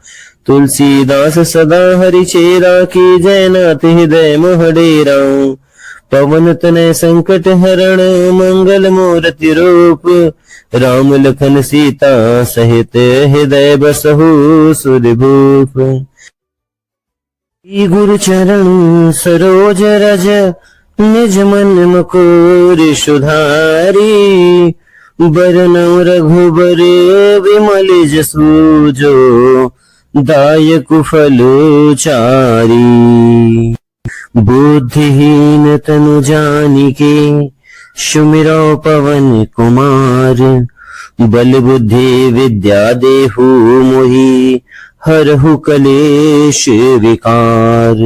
तुलसीदास सदा हरि चेरा, की जय नाथ हृदय मोह डेरा। पवन तनय संकट हरण, मंगल मूर्ति रूप। राम लखन सीता सहित हृदय बसहु सुरभूप। गुरु चरण सरोज रज निज मन मुकुर सुधारी। बरनउँ रघुबर विमल जसु जो दायक फल चारी। बुद्धिहीन तनु जानिके सुमिरौ पवन कुमार। बल बुद्धि विद्या देहु मोहि हरहु कलेश विकार।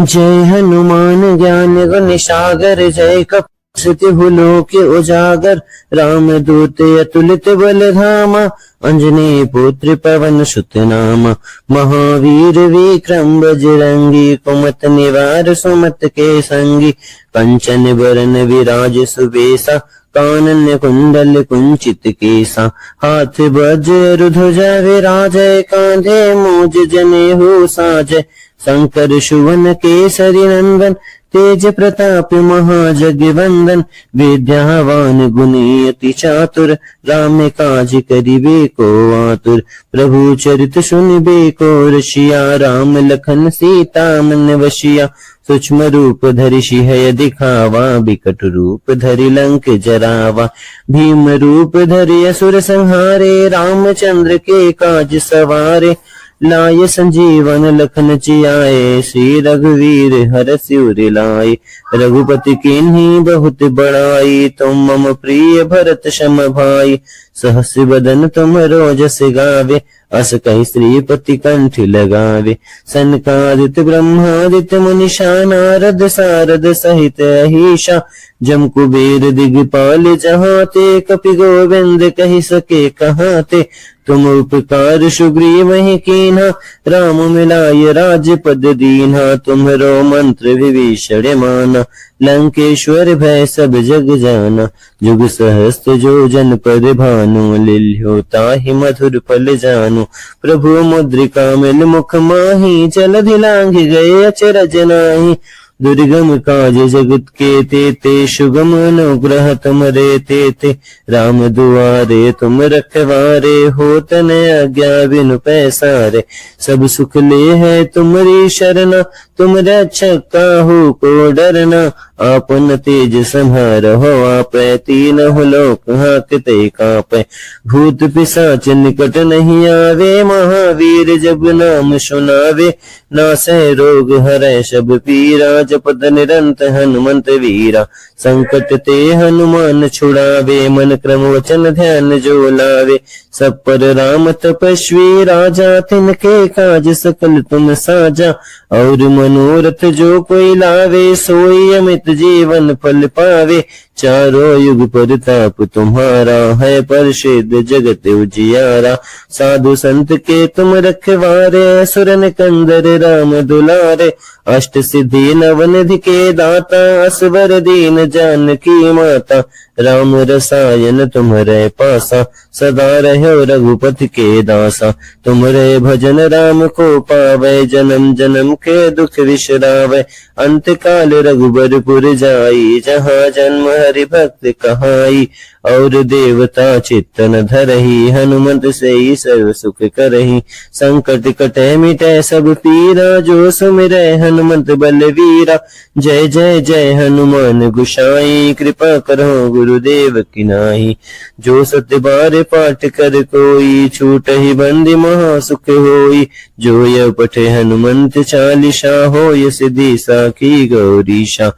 जय हनुमान ज्ञान गुण सागर जय कपि लोक उजागर। राम दूत अतुलित बल धामा अंजनी पुत्र पवन सुत नामा। महावीर विक्रम बजरंगी कुमत निवार सुमत के संगी। कंचन बरन विराज सुबेसा कानन कुंडल कुंचित केसा। हाथ वज्र ध्वजा विराजय कांधे मूज जनेऊ साजय। शंकर सुवन केसरी नंदन तेज प्रताप महाजगवंदन। विद्यावान गुणी अति चातुर राम काज करिबे को आतुर। प्रभु चरित सुनिबे को रसिया राम लखन सीता मन वसिया। सूक्ष्म रूप धरि सिंह दिखावा बिकट रूप धरि लंक जरावा। भीम रूप धरि असुर संहारे रामचंद्र के काज सवारे। लाय संजीवन लखन जियाए श्री रघुवीर हर सिर लाए। रघुपति कीन्ही बहुत बड़ाई तुम मम प्रिय भरत सम भाई। सहस बदन तुम रोजस गावे अस कहि श्रीपति कंठ लगावे। सनकादित ब्रह्मादित्य मुनीषा नारद सारद सहित अहिषा। जम कुबेर दिगपाल जहाँ ते कपि गोविंद कहि सके कहाँ ते। तुम उपकार सुग्रीव ही कीन्हा राम मिलाय राजपद दीन्हा। तुम्हरो मंत्र विभीषण माना लंकेश्वर भय सब जग जाना। जुग सहस्त्र जो जन पर भानु लिल्यो ताहि मधुर फल जानु। प्रभु मुद्रिका मिल मुख माही जलधि लांघ गए अचरज नाही। दुर्गम काज जगत के तेते सुगम अनुग्रह तुमरे तेते। राम दुआरे तुम रखवारे होत न आज्ञा बिनु पैसारे। सब सुख ले है तुम्हारी शरणा तुम रक्षक काहू को डरना। आपन तेज संहारहो आपै तीनहुँ लोक हांकते कांपै। भूत पिशाच निकट नहीं आवे महावीर जब नाम सुनावे। नासै रोग हरै सब पीरा जपत निरंत हनुमंत वीरा। संकट ते हनुमान छुड़ावे मन क्रम वचन ध्यान जो लावे। सब पर राम तपस्वी राजा तिनके काज सकल तुम साजा। और मनोरथ जो कोई लावे सोई अमित जीवन फल पावे। चारों युग परताप तुम्हारा है प्रसिद्ध जगत उजियारा। साधु संत के तुम रखवारे असुर निकंदर राम दुलारे। अष्ट सिद्धि नवनिधि के दाता असवर दीन जानकी माता। राम रसायन तुम्हारे पासा सदा रहो रघुपति के दासा। तुम्हारे भजन राम को पावे जन्म जन्म के दुख विश्रावे। अंत काल रघुबरपुर जाई जहाँ जन्म हरि भक्त कहाई। और देवता चित्तन धरही हनुमंत से सर्व सुख करही। संकट कटे मिटे सब पीरा जो सुमिरै हनुमंत बलवीरा। जय जय जय हनुमान गोसाई कृपा करो गुरुदेव की नाई। जो सत्य बार पाठ कर कोई छूटहि बंदी महा सुख होई। जो यह पठे हनुमंत चालीसा होय सिद्धि साखी गौरीशा।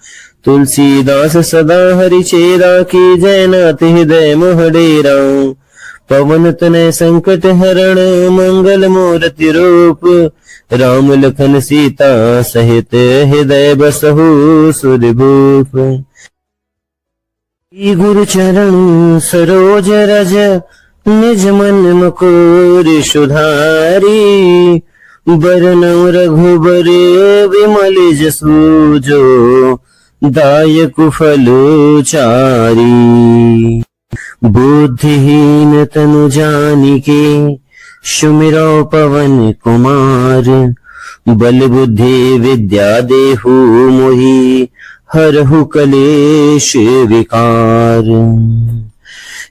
तुलसीदास सदा हरि चेरा की जयनाथ हृदय मोह डेरा। पवन तनय संकट हरण मंगल मूर्ति रूप। राम लखन सीता सहित हृदय बसहु सुरभूप। गुरु चरण सरोज रज निज मन मुकुर सुधारी। बरनउँ रघुबर विमल जसु जो दायक फल चारी। बुद्धिहीन तनु जानिके सुमिरौ पवन कुमार। बल बुद्धि विद्या देहु मोहि हरहु कलेश विकार।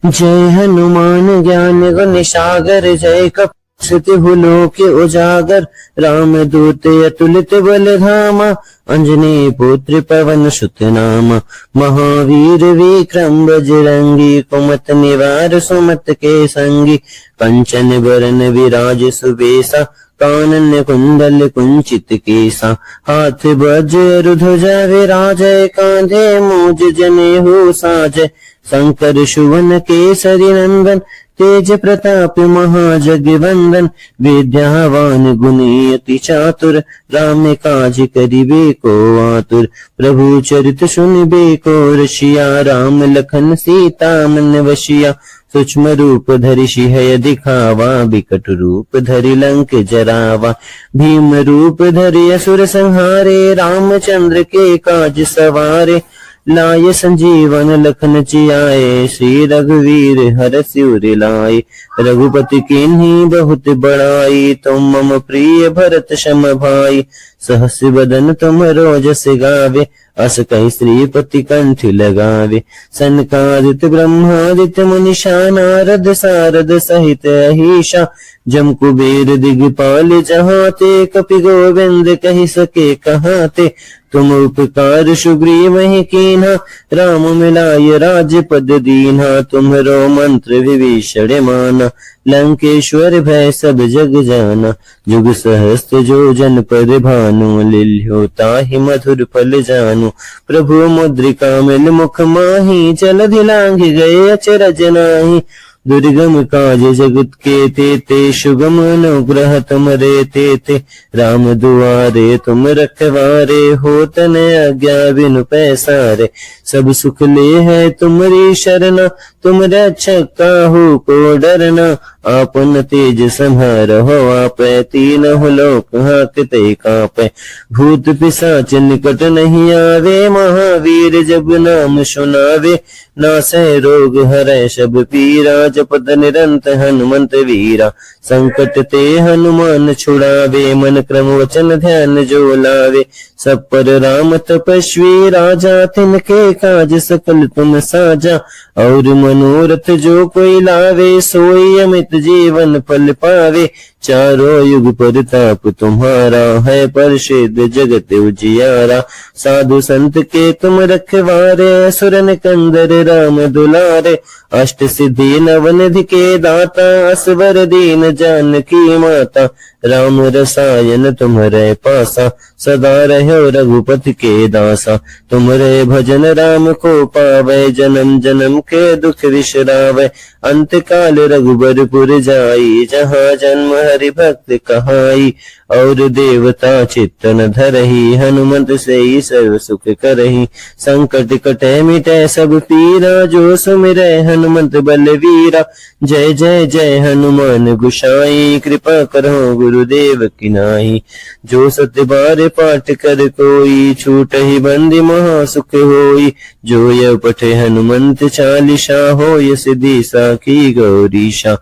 जय हनुमान ज्ञान गुण सागर, जय कपि लोक उजागर, राम दूत अतुलित बल धामा, अंजनी पुत्र पवन सुत नामा, महावीर विक्रम बजरंगी, कुमत निवार सुमत के संगी, कंचन बरन विराज सुबेसा, कानन कुंडल कुंचित केसा, हाथ वज्र ध्वजा विराजय, कांधे मूज जनेऊ साजय, शंकर सुवन केसरी नंदन, तेज प्रताप महाजगवंदन, विद्यावान गुणी अति चातुर, राम काज करिबे को आतुर, प्रभु चरित सुनिबे को रसिया, राम लखन सीता मन वसिया, सूक्ष्म रूप धरि सिंह दिखावा, बिकट रूप धरि लंक जरावा, भीम रूप धरि असुर संहारे, रामचंद्र के काज सवारे, लाय संजीवन लखन जियाए, श्री रघुवीर हरषि उर लाए, रघुपति कीन्ही बहुत बड़ाई, तुम मम प्रिय भरत सम भाई, सहस बदन तुम रोजस गावे, अस कहि श्रीपति कंठ लगावे, सनकादित ब्रह्मादित्य मुनीषा, नारद सारद सहित अहीशा, जम कुबेर दिगपाल जहाते, कपि गोविंद कहि सके कहाते, तुम उपकार सुग्रीव ही कीन्हा, राम मिलाय राजपद दीन्हा, तुम्हरो मंत्र विभीषण माना, लंकेश्वर भय सब जग जाना, जुग सहस्त्र जो जन पर भानु, लिल्यो ताहि मधुर फल जानू, प्रभु मुद्रिका मिल मुख माही, जलधि लांघि गए अचरज नाही, दुर्गम काज जगत के तेते, सुगम अनुग्रह तुमरे तेते, राम दुआरे तुम रखवारे, होत न आज्ञा बिनु पैसारे, सब सुख ले है तुमरी शरणा, तुम रक्षक काहू को डरना, आपन तेज संहारहो आपै, तीनों लोक हाकते कापै, भूत पिशाच निकट नहीं आवे, महावीर जब नाम सुनावे, नासै रोग हरै सब पीरा, जपत निरंत हनुमंत वीरा, संकट ते हनुमान छुड़ावे, मन क्रम वचन ध्यान जो लावे, सब पर राम तपस्वी राजा, तिनके काज सकल तुम साजा, और मनोरथ जो कोई लावे, सोई अमित जीवन फल पावे, चारों युग परताप तुम्हारा, है प्रसिद्ध जगत उजियारा, साधु संत के तुम रखवारे, असुर निकंदर राम दुलारे, अष्ट सिद्धि नवनिधि के दाता, असवर दीन जानकी माता, राम रसायन तुम्हारे पासा, सदा रहो रघुपति के दासा, तुम्हारे भजन राम को पावे, जन्म जन्म के दुख विसरावे, अंत काल रघुबरपुर जाई, जहाँ जन्म हरि भक्त कहाई, और देवता चित्तन धरही, हनुमंत से ही सर्व सुख करही, संकट कटे मिटे सब पीरा, जो सुमिरै हनुमंत बलवीरा, जय जय जय हनुमान गोसाई, कृपा करो गुरुदेव की नाई, जो सत्य बार पाठ कर कोई, छूट ही बंदी महा सुख होई, जो यह पठे हनुमंत चालीसा, होय सिद्धि साखी गौरीशा,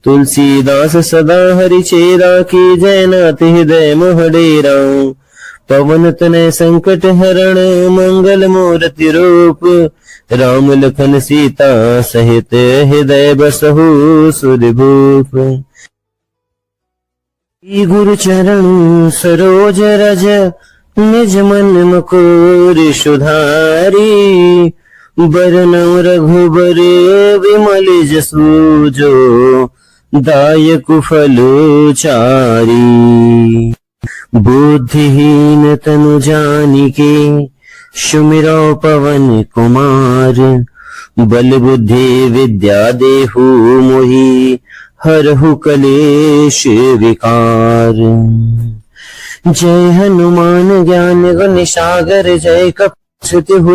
तुलसीदास सदा हरि चेरा, की जय नाथ हृदय मोह डेरा, पवन तनय संकट हरण, मंगल मूर्ति रूप, राम लखन सीता सहित, हृदय बसहु सुरभूप, गुरु चरण सरोज रज, निज मन मुकुर सुधारी, बरनउँ रघुबर विमल जसु, जो दायक फल चारी, बुद्धिहीन तनु जानिके, सुमिरौ पवन कुमार, बल बुद्धि विद्या देहु मोहि, हरहु कलेश विकार, जय हनुमान ज्ञान गुण सागर, जय कपि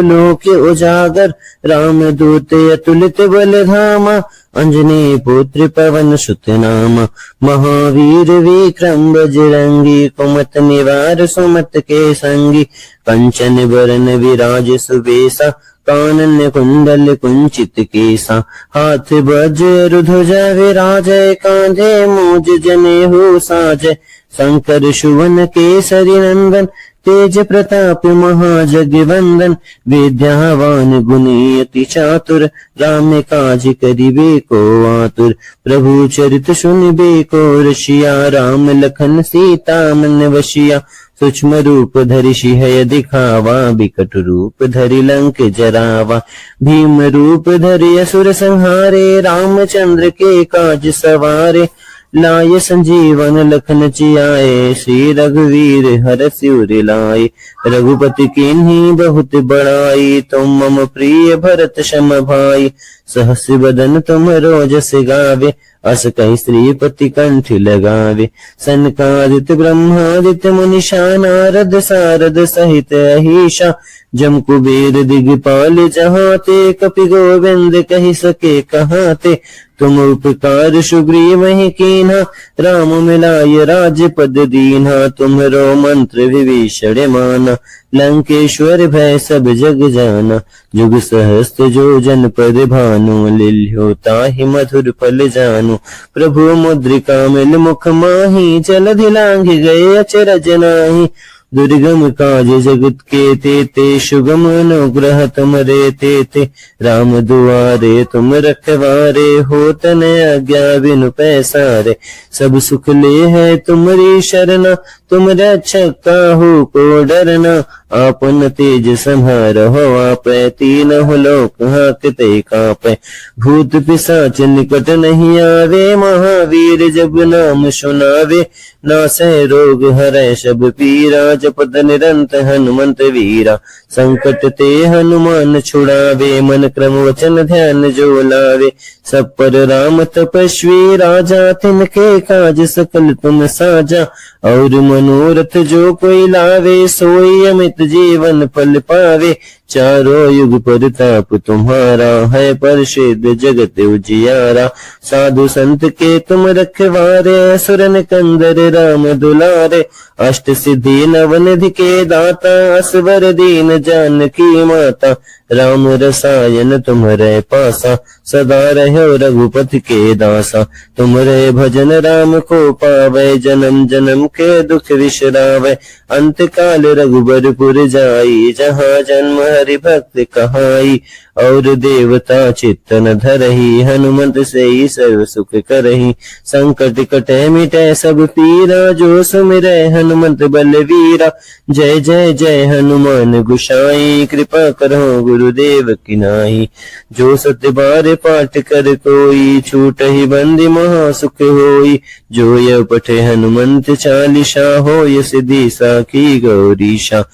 लोक उजागर, राम दूत अतुलित बल धामा, अंजनी पुत्र पवन सुत नामा, महावीर विक्रम बजरंगी, कुमत निवार सुमत के संगी, कंचन बरन विराज सुबेसा, कानन कुंडल कुंचित केसा, हाथ वज्र ध्वजा विराजय, कांधे मूज जनेऊ साजय, शंकर सुवन केसरी नंदन, तेज प्रताप महाजगवंदन, विद्यावान गुणी अति चातुर, राम काज करिबे को आतुर। प्रभु चरित सुनिबे को रसिया, राम लखन सीता मन वशिया। सूक्ष्म रूप धरि सिंह दिखावा, बिकट रूप धरि लंक जरावा। भीम रूप धरि असुर संहारे, रामचंद्र के काज सवारे। लाय संजीवन लखन जियाए, श्री रघुवीर हरष उर लाए। रघुपति कीन्ही बहुत बड़ाई, तुम मम प्रिय भरत सम भाई। सहस बदन तुम रोजस गावे, अस कहि श्रीपति कंठ लगावे। सनकादित्य ब्रह्मादित्य मुनीषा, नारद सारद सहित अहिषा। जम कुबेर दिगपाल जहाते, कपि गोविंद कहि सके कहाते। तुम उपकार सुग्रीव ही कीन्हा, राम मिलाय राजपद दीन्हा। तुम्हरो मंत्र विभीषण माना, लंकेश्वर भय सब जग जाना। जुग सहस्त्र जो जन पद भानु, लिल्यो ताहि मधुर फल जानु। प्रभु मुद्रिका मिल मुख माही, जलधि लांघ गए अचरज नाहि। दुर्गम काज जगत के तेते, सुगम अनुग्रह तुमरे तेते। राम दुआरे तुम रखवारे, होत न आज्ञा बिनु पैसारे। सब सुख ले है तुमरी शरणा, तुम रक्षक काहू को डरना। आपन तेज संहारहो, आपै तीनों लोक हांकते कांपै। भूत पिशाच निकट नहीं आवे, महावीर जब नाम सुनावे। नासै रोग हरै सब पीरा, जपत निरंत हनुमंत वीरा। संकट ते हनुमान छुड़ावे, मन क्रम वचन ध्यान जो लावे। सब पर राम तपस्वी राजा, तिनके काज सकल तुम साजा। और मनोरथ जो कोई लावे, सोई अमित जीवन फल पावे। चारों युग परताप तुम्हारा, है प्रसिद्ध जगत उजियारा। साधु संत के तुम रखवारे, असुरन कंदर राम दुलारे। अष्ट सिद्धि नवनिधि के दाता, असवर दीन जानकी माता। राम रसायन तुम्हरे पासा, सदा रहो रघुपति के दासा। तुम्हरे भजन राम को पावे, जन्म जन्म के दुख विसरावे। अंत काल रघुबरपुर जाई, जहाँ जन्म हरि भक्त कहाई। और देवता चित्तन धरही, हनुमंत से ही सर्व सुख करही। संकट कटे मिटे सब पीरा, जो सुमिरै हनुमंत बलवीरा। जय जय जय हनुमान गोसाई, कृपा करो गुरुदेव की नाई। जो सत्य बार पाठ कर कोई, छूटहि बंदी महा सुख होई। जो यह पठे हनुमंत चालीसा, होय सिद्धि साखी गौरीशा।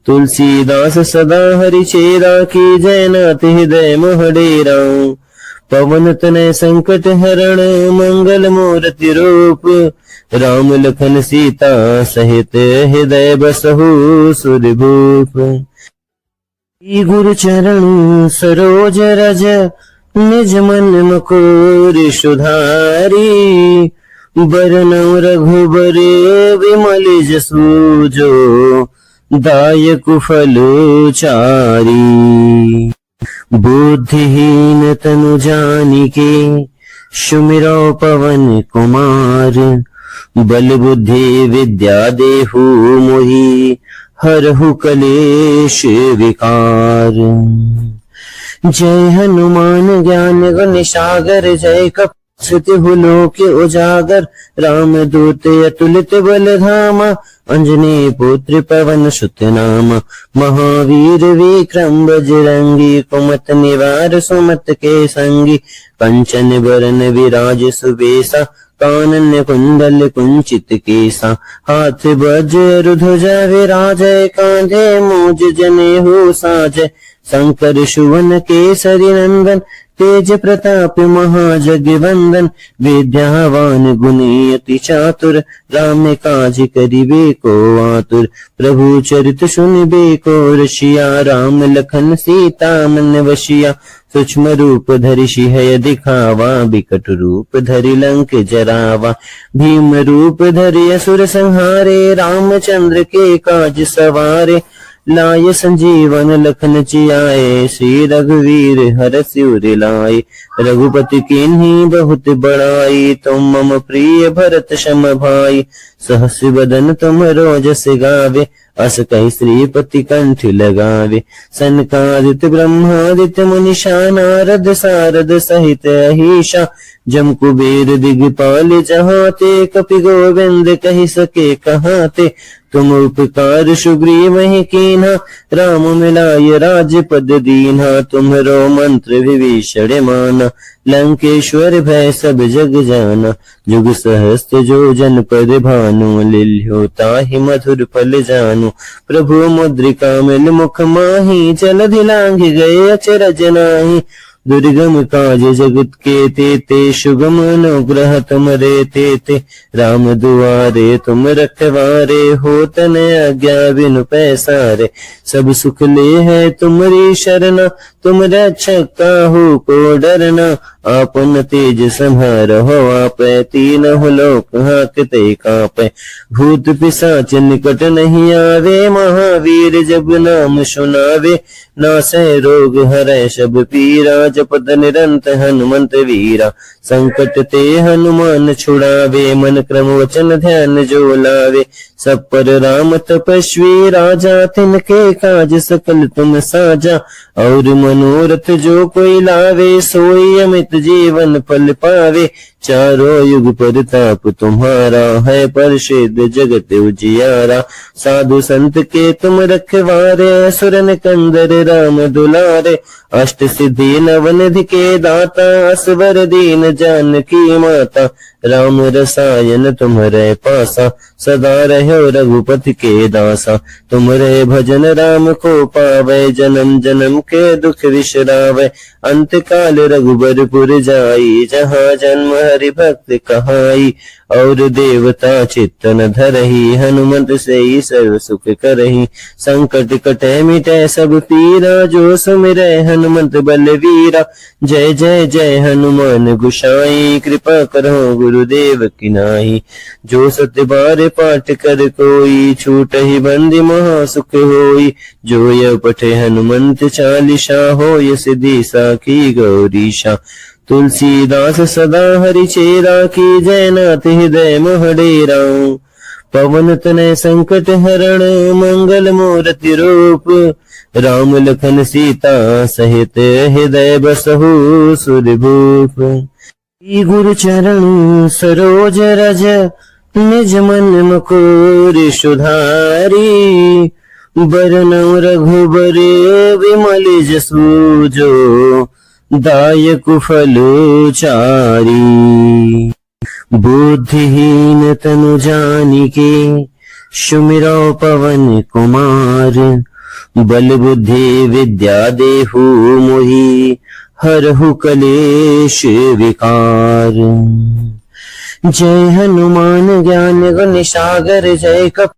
तुलसीदास सदा हरि चेरा, की जय नाथ हृदय मोह डेरा। पवन तनय संकट हरण, मंगल मूर्ति रूप। राम लखन सीता सहित, हृदय बसहु सुरभूप। गुरु चरण सरोज रज, निज मन मुकुर सुधारी। बरनउँ रघुबर विमल जसु, जो दायक फल चारी। बुद्धिहीन तनु जानिके, सुमिरौ पवन कुमार। बल बुद्धि विद्या देहु मोहि, हरहु कलेश विकार। जय हनुमान ज्ञान गुण सागर, जय कपि लोक उजागर। राम दूत अतुलित बल धामा, अंजनी पुत्र पवन सुत नामा। महावीर विक्रम बजरंगी, कुमत निवार सुमत के संगी। कंचन बरन विराज सुबेसा, कानन कुंडल कुंचित केसा। हाथ वज्र ध्वजा विराजय, कांधे मूज जनेऊ साजय। शंकर सुवन केसरी नंदन, तेज प्रताप महाजगवंदन। विद्यावान गुणी अति चातुर, राम काज करिबे को आतुर। प्रभु चरित सुनिबे को रसिया, राम लखन सीता मन वशिया। सूक्ष्म रूप धरि सिंह दिखावा, बिकट रूप धरि लंक जरावा। भीम रूप धरि असुर संहारे, रामचंद्र के काज सवारे। लाय संजीवन लखन जियाए, श्री रघुवीर हरष उर लाए। रघुपति कीन्ही बहुत बड़ाई, तुम मम प्रिय भरत सम भाई। सहस बदन तुम रोजस गावे, अस कहीं श्रीपति कंठ लगावे। सनकादित्य ब्रह्मादित्य मुनिषा नारद सारद सहित अहिषा जम कुबेर दिगपाल जहाँ ते कपि गोविंद कहि सके कहाँ ते। तुम उपकार सुग्रीव ही कीन्हा राम मिलाय राजपद दीन्हा। तुम्हरो मंत्र विभीषण माना लंकेश्वर भय सब जग जाना। जुग सहस्त्र जो जन पद भानु लिल्यो ताहि मधुर फल जानु। प्रभु मुद्रिका मिल मुख माही जलधि लांघ गए अचरज नाही। दुर्गम काज जगत के तेते सुगम अनुग्रह तुमरे तेते। राम दुआरे तुम रखवारे हो तन आज्ञा बिनु पैसारे। सब सुख ले है तुमरी शरणा तुम रक्षक काहू को डरना। आपन तेज संहारो आप तीनों लोक हाकते कापे। भूत पिशाच निकट नहीं आवे महावीर जब नाम सुनावे। नासै रोग हरै सब पीरा जपत निरंत हनुमंत वीरा। संकट ते हनुमान छुड़ावे मन क्रम वचन ध्यान जो लावे। सब पर राम तपस्वी राजा तिनके काज सकल तुम साजा। और मनोरथ जो कोई लावे सोई अमित जीवन फल पावे। चारों युग परताप तुम्हारा है प्रसिद्ध जगत उजियारा। साधु संत के तुम रखवारे असुर कंदर राम दुलारे। अष्ट सिद्धि नवनिधि के दाता असवर दीन जानकी माता। राम रसायन तुम्हारे पासा सदा रहो रघुपति के दासा। तुम्हारे भजन राम को पावे जन्म जन्म के दुख विश्रावे। अंत काल रघुबरपुर जाई जहाँ जन्म हरि भक्त कहाई। और देवता चित्तन धरही हनुमत से ही सर्व सुख करही। संकट कटे मिटे सब पीरा जो सुमिरै हनुमत बलवीरा। जय जय जय हनुमान गोसाई कृपा करो गुरुदेव की नाई। जो सत्य बार पाठ कर कोई छूट ही बंदी महा सुख होई। जो यह पठे हनुमंत चालीसा होय सिद्धि साखी गौरीशा। तुलसीदास सदा हरि चेरा की जयनाथ हृदय महडेरा। पवन तनय संकट हरण मंगल मूर्ति रूप। राम लखन सीता सहित हृदय बसहु सुरभूप। गुरु चरण सरोज रज निज मन मुकुर सुधारी। बरनउँ रघुबर विमल जसु जो दायक फल चारी। बुद्धिहीन तनु जानिके सुमिरौ पवन कुमार। बल बुद्धि विद्या देहु मोहि हरहु कलेश विकार। जय हनुमान ज्ञान गुण सागर जय कपि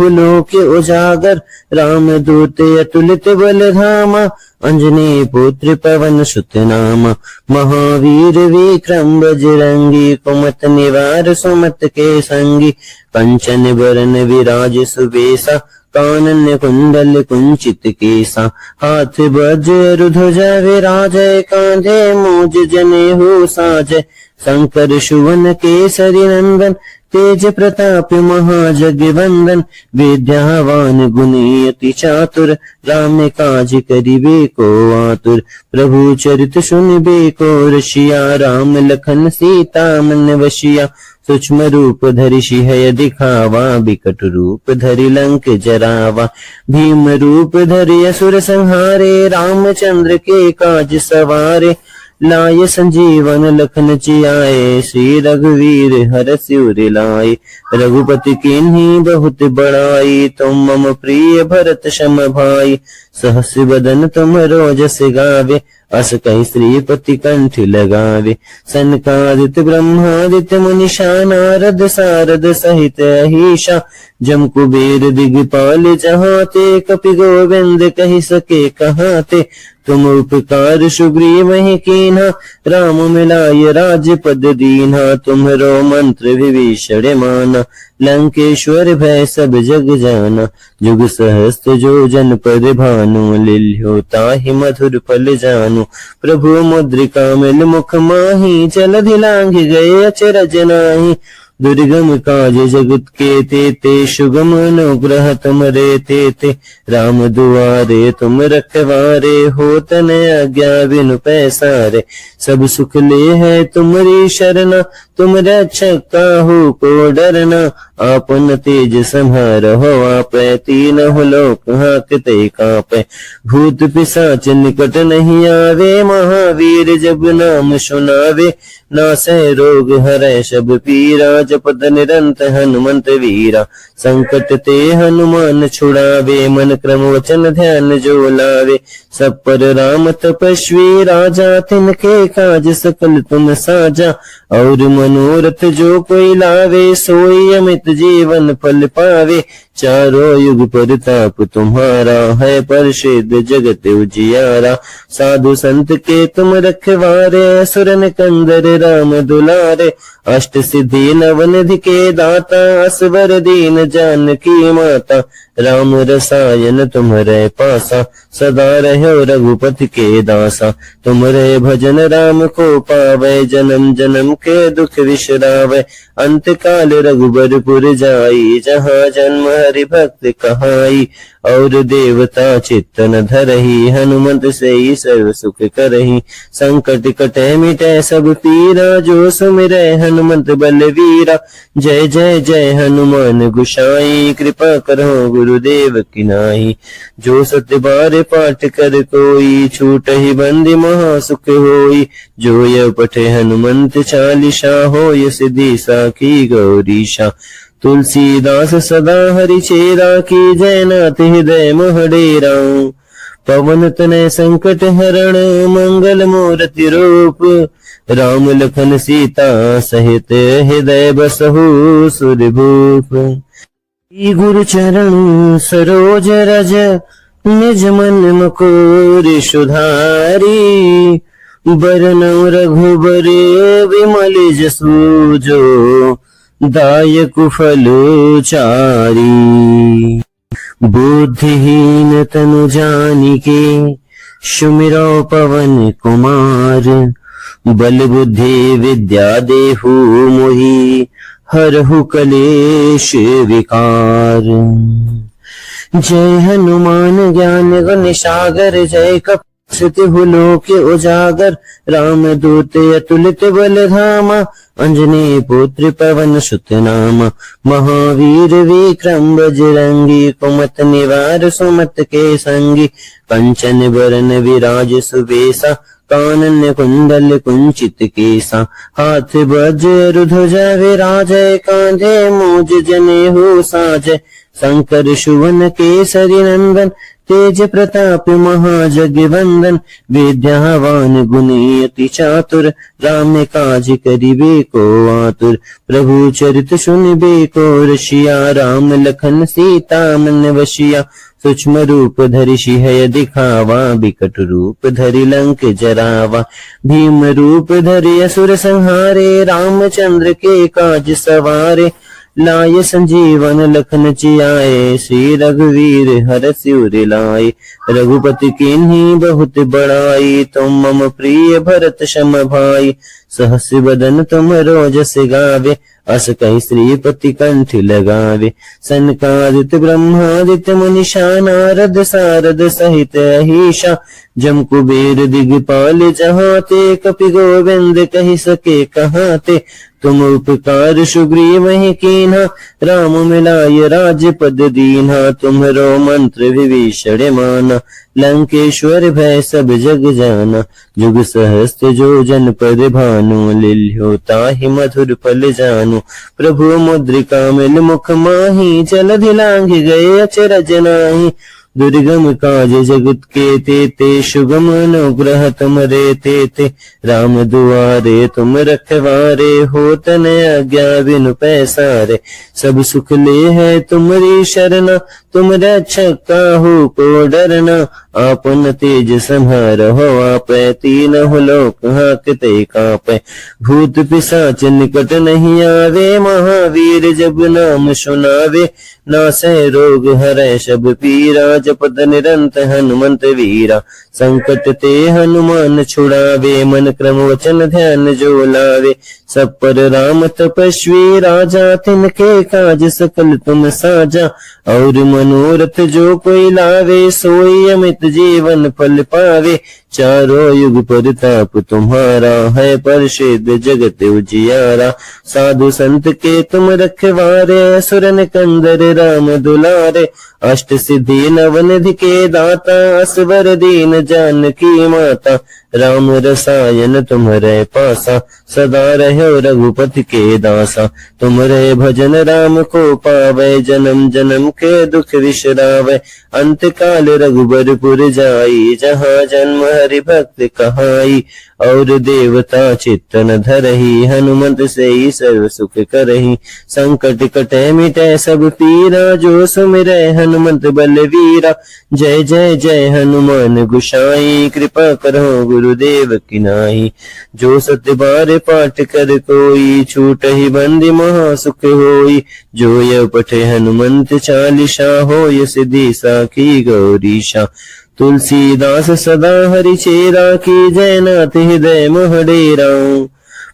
लोक उजागर। राम दूत अतुलित बल धामा अंजनी पुत्र पवन सुत नामा। महावीर विक्रम बजरंगी कुमत निवार सुमत के संगी। कंचन बरन विराज सुबेसा कानन कुंडल कुंचित केसा। हाथ वज्र ध्वजा विराजय कांधे मूज जनेऊ साजय। शंकर सुवन केसरी नंदन तेज प्रताप महाजगवंदन। विद्यावान गुणी अति चातुर राम काज करिबे को आतुर। प्रभु चरित सुनिबे को रसिया राम लखन सीता मन वशिया। सूक्ष्म रूप धरि सिंह दिखावा बिकट रूप धरि लंक जरावा। भीम रूप धरि असुर संहारे रामचंद्र के काज सवारे। लाय संजीवन लखन जियाए श्री रघुवीर हरषि उर लाए। रघुपति कीन्ही बहुत बड़ाई तुम मम प्रिय भरत सम भाई। सहस बदन तुम रोजस गावे अस कहीं श्रीपति कंठ लगावे। सनकादित्य ब्रह्मादित्य मुनिषा नारद सारद सहित अहिषा। जम कुबेर दिगपाल जहाँ ते कपि गोविंद कहि सके कहाँ ते। तुम उपकार सुग्रीव ही कीन्हा राम मिलाय राजपद दीन्हा। तुम्हरो मंत्र विभीषण माना लंकेश्वर भय सब जग जाना। जुग सहस्त्र जो जन पद भानु लिल्यो ताहि मधुर फल जानु। प्रभु मुद्रिका मिल मुख माही जलधि लांघ गए अचरज नाही। दुर्गम काज जगत के तेते, सुगम अनुग्रह तुमरे तेते। राम दुआरे तुम रखवारे, हो तन आज्ञा बिनु पैसारे। सब सुख ले है तुम्हारी शरणा, तुम रक्षक काहू को डरना। आपन तेज संहारहो आपै, तीनों लोक हांकते कांपै। भूत पिशाच निकट नहीं आवे, महावीर जब नाम सुनावे। नासै रोग हरै सब पीरा, जपत निरंत हनुमंत वीरा। संकट ते हनुमान छुड़ावे, मन क्रम वचन ध्यान जो लावे। सब पर राम तपस्वी राजा, तिनके काज सकल तुम साजा। और मनोरथ जो कोई लावे, सोई अमित जीवन फल पावे। चारों युग परताप तुम्हारा, है प्रसिद्ध जगत उजियारा। साधु संत के तुम रखवारे, असुर निकंदर राम दुलारे। अष्ट सिद्धि नवनिधि के दाता, असवर दीन जानकी माता। राम रसायन तुम्हारे पासा, सदा रहो रघुपति के दासा। तुम्हारे भजन राम को पावे, जन्म जन्म के दुख विश्रावे। अंत काल रघुबरपुर जाई, जहाँ जन्म हरि भक्त कहाई। और देवता चित्तन धरही, हनुमंत से ही सर्व सुख करही। संकट कटे मिटे सब पीरा, जो सुमिरै हनुमंत बलवीरा। जय जय जय हनुमान गोसाई, कृपा करो गुरुदेव की नाई। जो सत्य बार पाठ कर कोई, छूट ही बंदी महा सुख होई। जो यह पठे हनुमंत चालीसा, हो यह सिद्धि साखी गौरीशा। तुलसीदास सदा हरि चेरा, की जयनाथ हृदय मोहडेरा। पवन तनय संकट हरण, मंगल मूर्ति रूप। राम लखन सीता सहित, हृदय बसहु सुरभूप। गुरु चरण सरोज रज, निज मन मुकुर सुधारी। बरनउँ रघुबर विमल जसु, जो दायक फल चारी। बुद्धिहीन तनु जानिके, सुमिरौ पवन कुमार। बल बुद्धि विद्या देहु मोहि, हरहु कलेश विकार। जय हनुमान ज्ञान गुण सागर, जय कपि लोक उजागर। राम दूत अतुलित बल धामा, अंजनी पुत्र पवन सुत नामा। महावीर विक्रम बजरंगी, कुमत निवार सुमत के संगी। कंचन बरन विराज सुबेसा, कानन कुंडल कुंचित केसा। हाथ वज्र ध्वजा विराजय, कांधे मूज जनेऊ साजय। शंकर सुवन केसरी नंदन, तेज प्रताप महाजगवंदन। विद्यावान गुणी अति चातुर, राम काज करिबे को आतुर। प्रभु चरित सुनिबे को रसिया, राम लखन सीता मन वसिया। सूक्ष्म रूप धरि सिंह दिखावा, बिकट रूप धरि लंक जरावा। भीम रूप धरि असुर संहारे, रामचंद्र के काज सवारे। लाय संजीवन लखन जियाए, श्री रघुवीर हरषि सिर लाए। रघुपति कीन्ही बहुत बड़ाई, तुम मम प्रिय भरत सम भाई। सहस बदन तुम रोजस गावे, अस कहि श्रीपति कंठ लगावे। सनकादित ब्रह्मादित्य मुनीषा, नारद सारद सहित अहीशा। जम कुबेर दिगपाल जहाँ ते, कपि गोविंद कहि सके कहाँ ते। तुम उपकार सुग्रीव ही कीन्हा, राम मिलाय राजपद दीन्हा। तुम्हरो मंत्र विभीषण माना, लंकेश्वर भय सब जग जाना। जुग सहस्त्र जो जन पर भानु, लील्यो ताहि मधुर फल जानू। प्रभु मुद्रिका मिल मुख माही, जलधि लांघ गए अचरज नाही। दुर्गम काज जगत के तेते, सुगम अनुग्रह तुमरे तेते। राम दुआरे तुम रखवारे, हो तन आज्ञा बिनु पैसारे। सब सुख ले है तुम्हारी शरणा, तुम रक्षक काहू को डरना, आपन तेज संहारहो आपै, तीनों लोक हांकते कांपै। भूत पिशाच निकट नहीं आवे, महावीर जब नाम सुनावे। नासै रोग हरै सब पीरा, जपत निरंत हनुमंत वीरा। संकट ते हनुमान छुड़ावे, मन क्रम वचन ध्यान जो लावे। सब पर राम तपस्वी राजा, तिनके काज सकल तुम साजा। और मनोरथ जो कोई लावे, सोई अमित जीवन फल पावे। चारों युग प्रताप तुम्हारा, है प्रसिद्ध जगत उजियारा। साधु संत के तुम रखवारे, असुर निकंदर राम दुलारे। अष्ट सिद्धि नवनिधि के दाता, असवर दीन जानकी माता। राम रसायन तुम्हारे पासा, सदा रहो रघुपति के दासा। तुम्हारे भजन राम को पावे, जन्म जन्म के दुख विसरावे। अंत काल रघुबरपुर जाई, जहाँ जन्म हरि भक्त कहाई। और देवता चित्तन धरही, हनुमंत से ही सर्व सुख करही। संकट कटे मिटे सब पीरा, जो सुमिरै हनुमंत बलवीरा। जय जय जय हनुमान गोसाई, कृपा करो गुरुदेव की नाई। जो सत्य बार पाठ कर कोई, छूटहि बंदी महा सुख होई। जो यह पठे हनुमंत चालीसा, होय सिद्धि साखी गौरीशा। तुलसीदास सदा हरि चेरा, की जयनाथ हृदय मोह डेरा।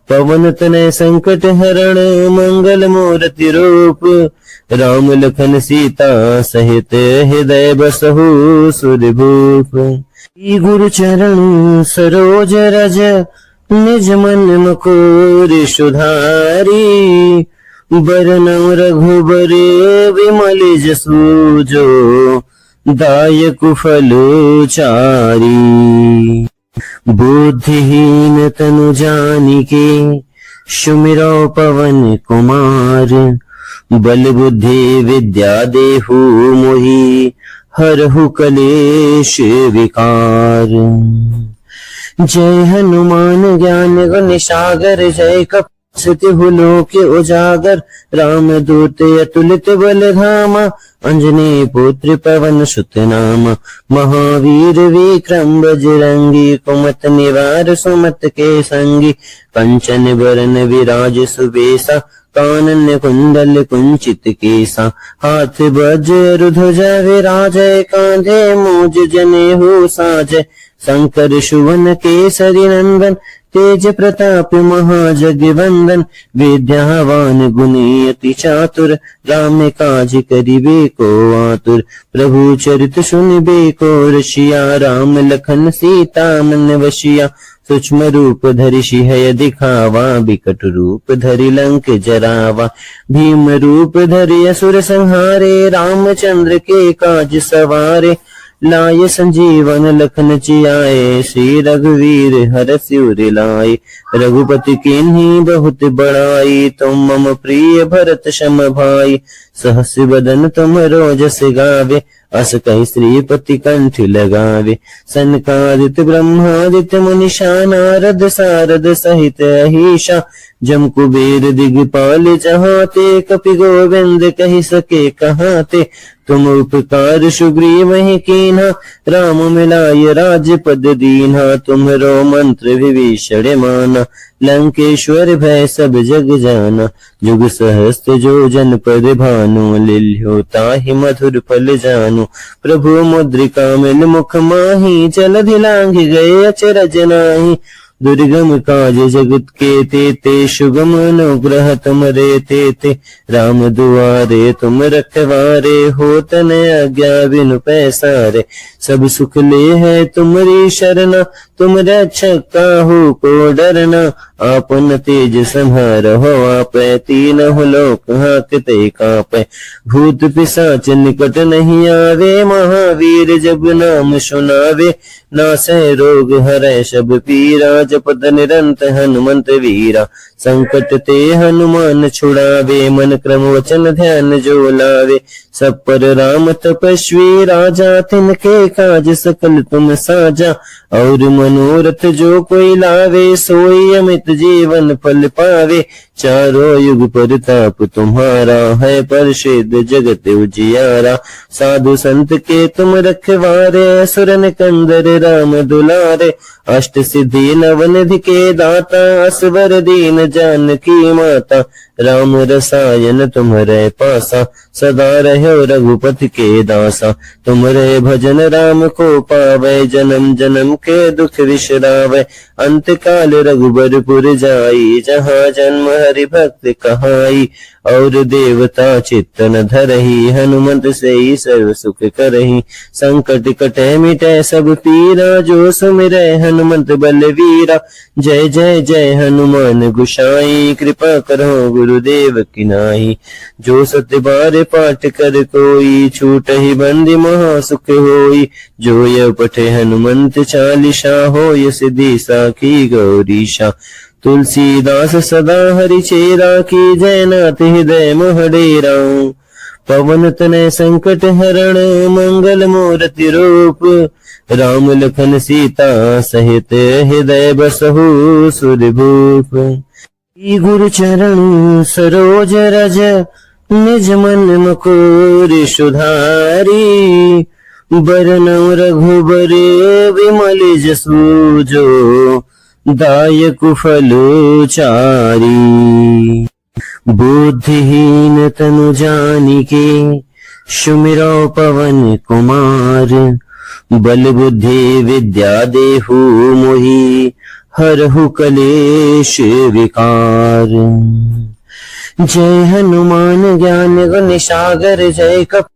पवन तनय संकट हरण, मंगल मूर्ति रूप। राम लखन सीता सहित, हृदय बसहु सुरभूप। गुरु चरण सरोज रज, निज मन मुकुर सुधारी। बरनउँ रघुबर विमल जसु, जो दायक फल चारी। बुद्धिहीन तनु जानिके, सुमिरौ पवन कुमार। बल बुद्धि विद्या देहु मोहि, हरहु कलेश विकार। जय हनुमान ज्ञान गुण सागर, जय कपि लोक उजागर। राम दूत अतुलित बल धामा, अंजनी पुत्र पवन सुत नामा। महावीर विक्रम बजरंगी, कुमत निवार सुमत के संगी। कंचन बरन विराज सुबेसा, कानन कुंडल कुंचित केसा। हाथ वज्र ध्वजा विराजय, कांधे मूज जनेऊ साजय। शंकर सुवन केसरी नंदन, तेज प्रताप महाजगवंदन। विद्यावान गुणी अति चातुर, राम काज करिबे को आतुर। प्रभु चरित सुनिबे को रसिया, राम लखन सीता मन वसिया। सूक्ष्म रूप धरि सिंह दिखावा, बिकट रूप धरि लंक जरावा। भीम रूप धरि असुर संहारे, रामचंद्र के काज सवारे। लाय संजीवन लखन जियाए, श्री रघुवीर हरषि सिर लाए। रघुपति कीन्ही बहुत बड़ाई, तुम मम प्रिय भरत सम भाई। सहस बदन तुमरो जस गावे, अस कहि श्रीपति कंठ लगावे। सनकादिक ब्रह्मादित्य मुनीषा, नारद सारद सहित अहीशा। जम कुबेर दिगपाल जहाते, कपि गोविंद कहि सके कहाते। तुम उपकार सुग्रीव ही कीन्हा, राम मिलाय राजपद दीन्हा। तुम्हरो मंत्र विभीषण माना, लंकेश्वर भय सब जग जाना। जुग सहस्त्र जो जन पर भानु, लिल्यो ताहि मधुर फल जानु। प्रभु मुद्रिका मिल मुख माही, जलधि लांघ गए अचरज नाहि। दुर्गम काज जगत के तेते, सुगम अनुग्रह तुमरे तेते। राम दुआरे तुम रखवारे, होत न आज्ञा बिनु पैसारे। सब सुख ले है तुमरी शरणा, तुम रक्षक काहू को डरना। आपन तेज संहारहो आपै, तीनों लोक हांकते कांपै। भूत पिशाच निकट नहीं आवे, महावीर जब नाम सुनावे। नासै रोग हरै सब पीरा, जपत निरंत हनुमंत वीरा। संकट ते हनुमान छुड़ावे, मन क्रम वचन ध्यान जो लावे। सब पर राम तपस्वी राजा, तिनके काज सकल तुम साजा। और मनोरथ जो कोई लावे, सोई अमित जीवन फल पावे। चारों युग परताप तुम्हारा, है प्रसिद्ध जगत उजियारा। साधु संत के तुम रखवारे, असुर निकंदर राम दुलारे। अष्ट सिद्धि नवनिधि के दाता, असवर दीन जानकी माता। राम रसायन तुम्हारे पासा, सदा रहो रघुपति के दासा। तुम्हारे भजन राम को पावे, जन्म जन्म के दुख विश्रावे। अंत काल रघुबरपुर जाई, जहाँ जन्म हरि भक्त कहाई। और देवता चित्तन धरही, हनुमंत से ही सर्व सुख करही। संकट कटे मिटे सब पीरा, जो सुमिरै हनुमंत बलवीरा। जय जय जय हनुमान गुसाई, कृपा करो गुरुदेव की नाई। जो सत्य बार पाठ कर कोई, छूट ही बंदी महा सुख होई। जो यह पठे हनुमंत चालीसा, होय सिद्धि साखी गौरीशा। तुलसीदास सदा हरि चेरा, की जयनाथ हृदय मोहडेरा। पवन तनय संकट हरण, मंगल मूर्ति रूप। राम लखन सीता सहित, हृदय बसहु सुरभूप। गुरु चरण सरोज रज, निज मन मुकुर सुधारी। बरनउँ रघुबर विमल जसु, जो दायक फल चारी। बुद्धिहीन तनु जानिके, सुमिरौ पवन कुमार। बल बुद्धि विद्या देहु मोहि, हरहु कलेश विकार। जय हनुमान ज्ञान गुण सागर, जय कपि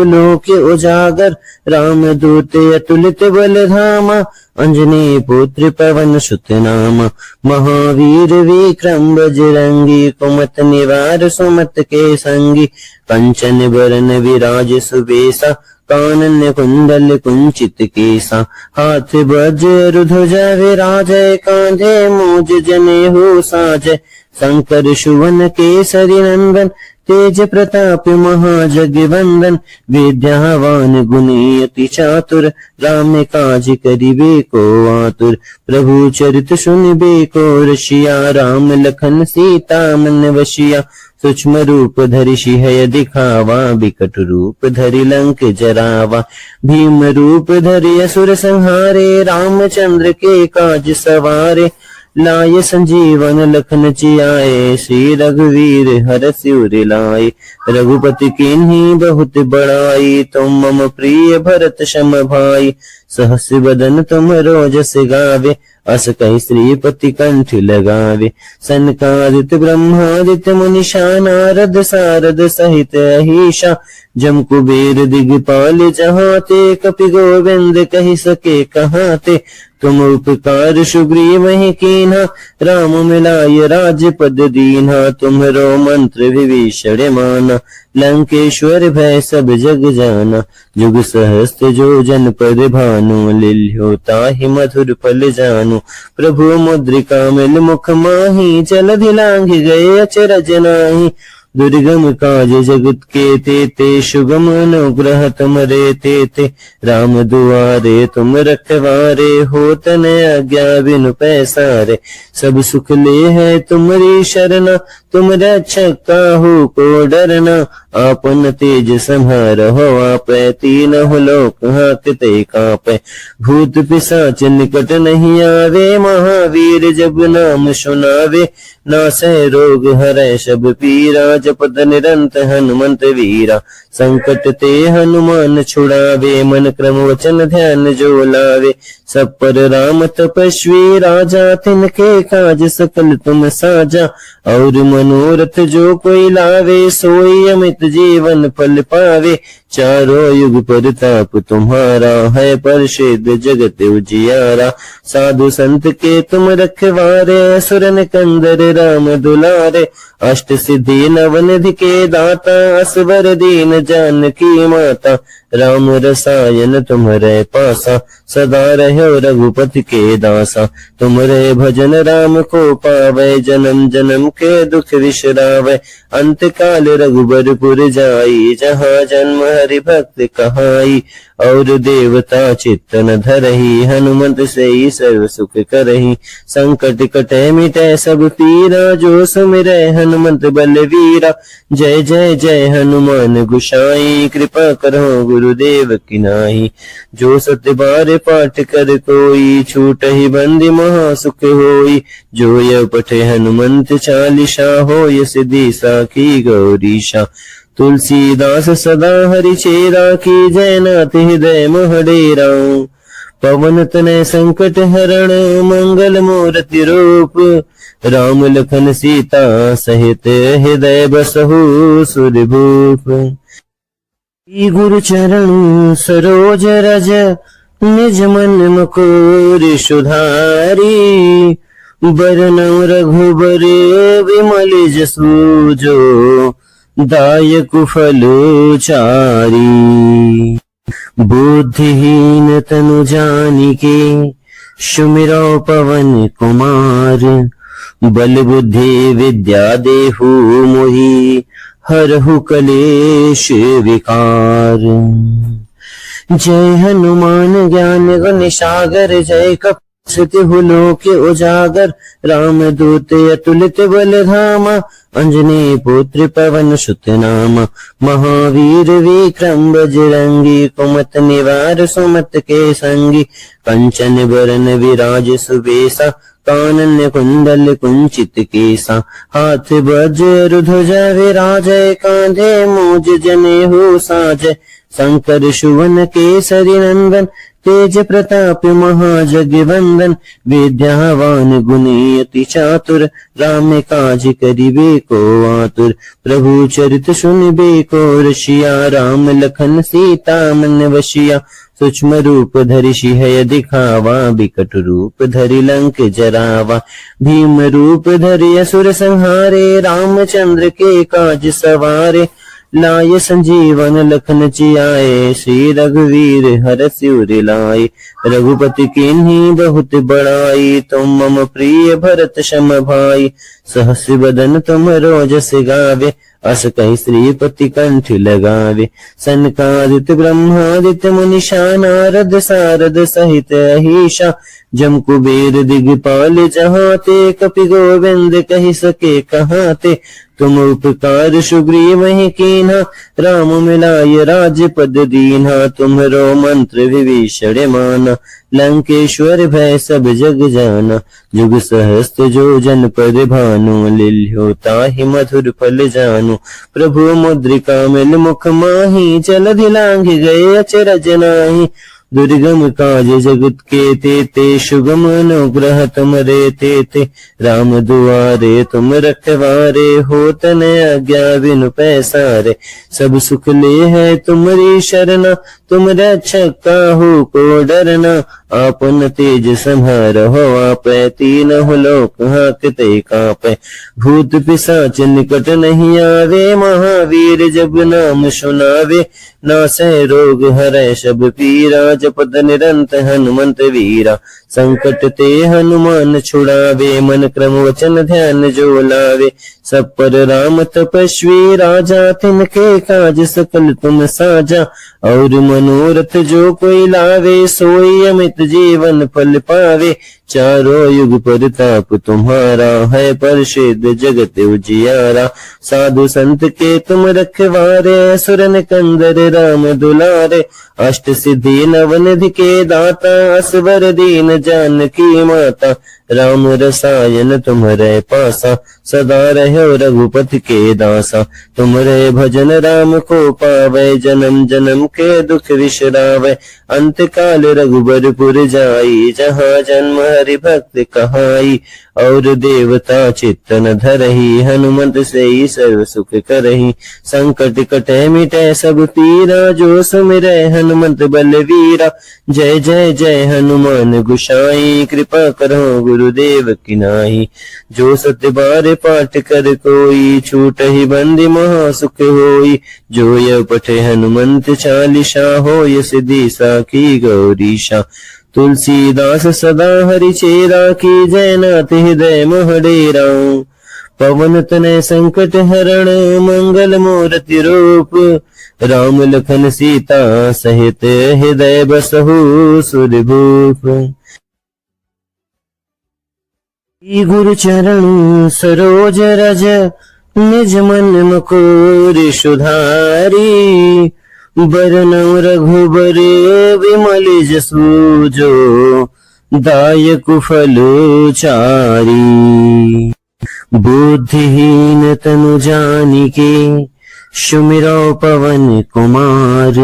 लोक उजागर। राम दूत अतुलित बल धामा, अंजनी पुत्र पवन सुत नामा। महावीर विक्रम बजरंगी, कुमत निवार सुमत के संगी। कंचन बरन विराज सुबेसा, कानन कुंडल कुंचित केसा। हाथ वज्र ध्वजा विराजय, कांधे मूज जनेऊ साजय। शंकर सुवन केसरी नंदन, तेज प्रताप महाजगवंदन। विद्यावान गुणी अति चातुर, राम काज करिबे को आतुर। प्रभु चरित सुनिबे को रसिया, राम लखन सीता मन वसिया। सूक्ष्म रूप धरि सिंह दिखावा, बिकट रूप धरि लंक जरावा। भीम रूप धरि असुर संहारे, रामचंद्र के काज सवारे। लाय संजीवन लखन जियाए, श्री रघुवीर हरषि उर लाए। रघुपति कीन्ही बहुत बड़ाई, तुम मम प्रिय भरत सम भाई। सहस बदन तुम रोजस गावे, अस कहि श्रीपति कंठ लगावे। सनकादित ब्रह्मादित्य मुनीषा, नारद सारद सहित अहीशा। जम कुबेर दिगपाल जहाँ ते, कपि गोविंद कहि सके कहाँ ते। तुम उपकार सुग्रीव ही कीन्हा, राम मिलाय राजपद दीन्हा। तुम्हरो मंत्र विभीषण माना, लंकेश्वर भय सब जग जाना। जुग सहस्त्र जो जन पर भानु, लील्यो ताहि मधुर फल जानु। प्रभु मुद्रिका मिल मुख माही, जलधि लांघ गए अचरज नाहि। दुर्गम काज जगत के तेते, सुगम अनुग्रह तुमरे तेते। राम दुआरे तुम रखवारे, होत न आज्ञा बिनु पैसारे। सब सुख ले है तुमरी शरणा, तुम रक्षक काहू को डरना। आपन तेज संहारहो, आपै तीनों लोक हांकते कांपै। भूत पिशाच निकट नहीं आवे, महावीर जब नाम सुनावे। नासै रोग हरै सब पीरा, जपत निरंत हनुमंत वीरा। संकट ते हनुमान छुड़ावे, मन क्रम वचन ध्यान जो लावे। सब पर राम तपस्वी राजा, तिनके काज सकल तुम साजा। और मनोरथ जो कोई लावे, सोई अमित जीवन फल पावे। चारों युग परताप तुम्हारा, है प्रसिद्ध जगत उजियारा। साधु संत के तुम रखवारे, असुर निकंदर राम दुलारे। अष्ट सिद्धि नवनिधि के दाता, असवर दीन जानकी माता। राम रसायन तुम्हारे पासा, सदा रहो रघुपति के दासा। तुम्हारे भजन राम को पावे, जन्म जन्म के दुख विश्रावे। अंत काल रघुबरपुर जाई, जहाँ जन्म हरि भक्त कहाई। और देवता चित्त न धरहि, हनुमंत से ही सर्व सुख करहि। संकट कटे मिटे सब पीरा, जो सुमिरै हनुमंत बलवीरा। जय जय जय हनुमान गोसाई, कृपा करो गुरुदेव की नाई। जो सत्य बार पाठ कर कोई, छूटहि बंदी महा सुख होई। जो यह पठे हनुमंत चालीसा, होय सिद्धि साखी गौरीशा। तुलसीदास सदा हरि चेरा, की जय नाथ हृदय मोह डेरा। पवन तनय संकट हरण, मंगल मूर्ति रूप। राम लखन सीता सहित, हृदय बसहु सुरभूप। गुरु चरण सरोज रज, निज मन मुकुर सुधारी। बरनउँ रघुबर विमल जसु, जो दायक फल चारी। बुद्धिहीन तनु जानिके, सुमिरौ पवन कुमार। बल बुद्धि विद्या देहु मोहि, हरहु कलेश विकार। जय हनुमान ज्ञान गुण सागर, जय कपीसतिहु लोक उजागर। राम दूत अतुलित बल धामा, अंजनी पुत्र पवन सुत नामा। महावीर विक्रम बजरंगी, कुमत निवार सुमत के संगी। कंचन बरन विराज सुबेसा, कानन कुंडल कुंचित केसा। हाथ वज्र ध्वजा विराजय, कांधे मूज जनेऊ साजय। शंकर सुवन केसरी नंदन, तेज प्रताप महाजगवंदन। विद्यावान गुणी अति चातुर, राम काज करिबे को आतुर। प्रभु चरित सुनिबे को रसिया, राम लखन सीता मन वसिया। सूक्ष्म रूप धरि सिंह दिखावा, बिकट रूप धरि लंक जरावा। भीम रूप धरि असुर संहारे, रामचंद्र के काज सवारे। लाय संजीवन लखन जियाए, श्री रघुवीर हरषि उर लाए। रघुपति कीन्ही बहुत बड़ाई, तुम मम प्रिय भरत सम भाई। सहस बदन तुम रोजस गावे, अस कहि श्रीपति कंठ लगावे। सनकादित ब्रह्मादित मुनीषा, नारद सारद सहित अहीशा। जम कुबेर दिगपाल जहाते, कपि गोविंद कहि सके कहाते। तुम उपकार सुग्रीव ही कीन्हा, राम मिलाय राजपद दीन्हा। तुम्हरो मंत्र विभीषण माना, लंकेश्वर भय सब जग जाना। जुग सहस्त्र जो जन पर भानु, लिल्ह्यो ताहि मधुर फल जानु। प्रभु मुद्रिका मिल मुख माहि, जलधि लांघि गए अचरज नाहि। दुर्गम काज जगत के तेते, सुगम अनुग्रह तुमरे तेते। राम दुआरे तुम रखवारे, होत न आज्ञा बिनु पैसारे। सब सुख ले है तुमरी शरणा, तुम रक्षक काहू को डरना। आपन तेज संहारहो, आपै तीनहुँ लोक हांकते कांपै। भूत पिशाच निकट नहीं आवे, महावीर जब नाम सुनावे। नासै रोग हरै सब पीरा, जपत निरंत हनुमंत वीरा। संकट ते हनुमान छुड़ावे, मन क्रम वचन ध्यान जो लावे। सब पर राम तपस्वी राजा, तिनके काज सकल तुम साजा। और मनोरथ जो कोई लावे, सोई अमित जीवन फल पावे। चारों युग परताप तुम्हारा, है प्रसिद्ध जगत उजियारा। साधु संत के तुम रखवारे, असुर निकंदर राम दुलारे। अष्ट सिद्धि नवनिधि के दाता, असवर दीन जानकी माता। राम रसायन तुम्हरे पासा, सदा रहो रघुपति के दासा। तुम्हरे भजन राम को पावै, जन्म जन्म के दुख विसरावै। अंत काल रघुबरपुर जाई, जहाँ जन्म हरि भक्त कहाई। और देवता चित्त न धरहि, हनुमंत से ही सर्व सुख करहि। संकट कटे मिटे सब पीरा, जो सुमिरै हनुमंत बलवीरा। जय जय जय हनुमान गोसाई, कृपा करो गुरुदेव की नाई। जो सत्य बार पाठ कर कोई, छूटहि बंदी महा सुख होई। जो यह पठे हनुमंत चालीसा, होय सिद्धि साखी गौरीशा। तुलसीदास सदा हरि चेरा, की जय नाथ हृदय मोह डेरा। पवन तनय संकट हरण मंगल मूर्ति रूप। राम लखन सीता सहित हृदय बसहु सुरभूप। गुरु चरण सरोज रज निज मन मुकुर सुधारी। बरनउँ रघुबर विमल जसु जो दायक फल चारी। बुद्धिहीन तनु जानिके सुमिरौ पवन कुमार।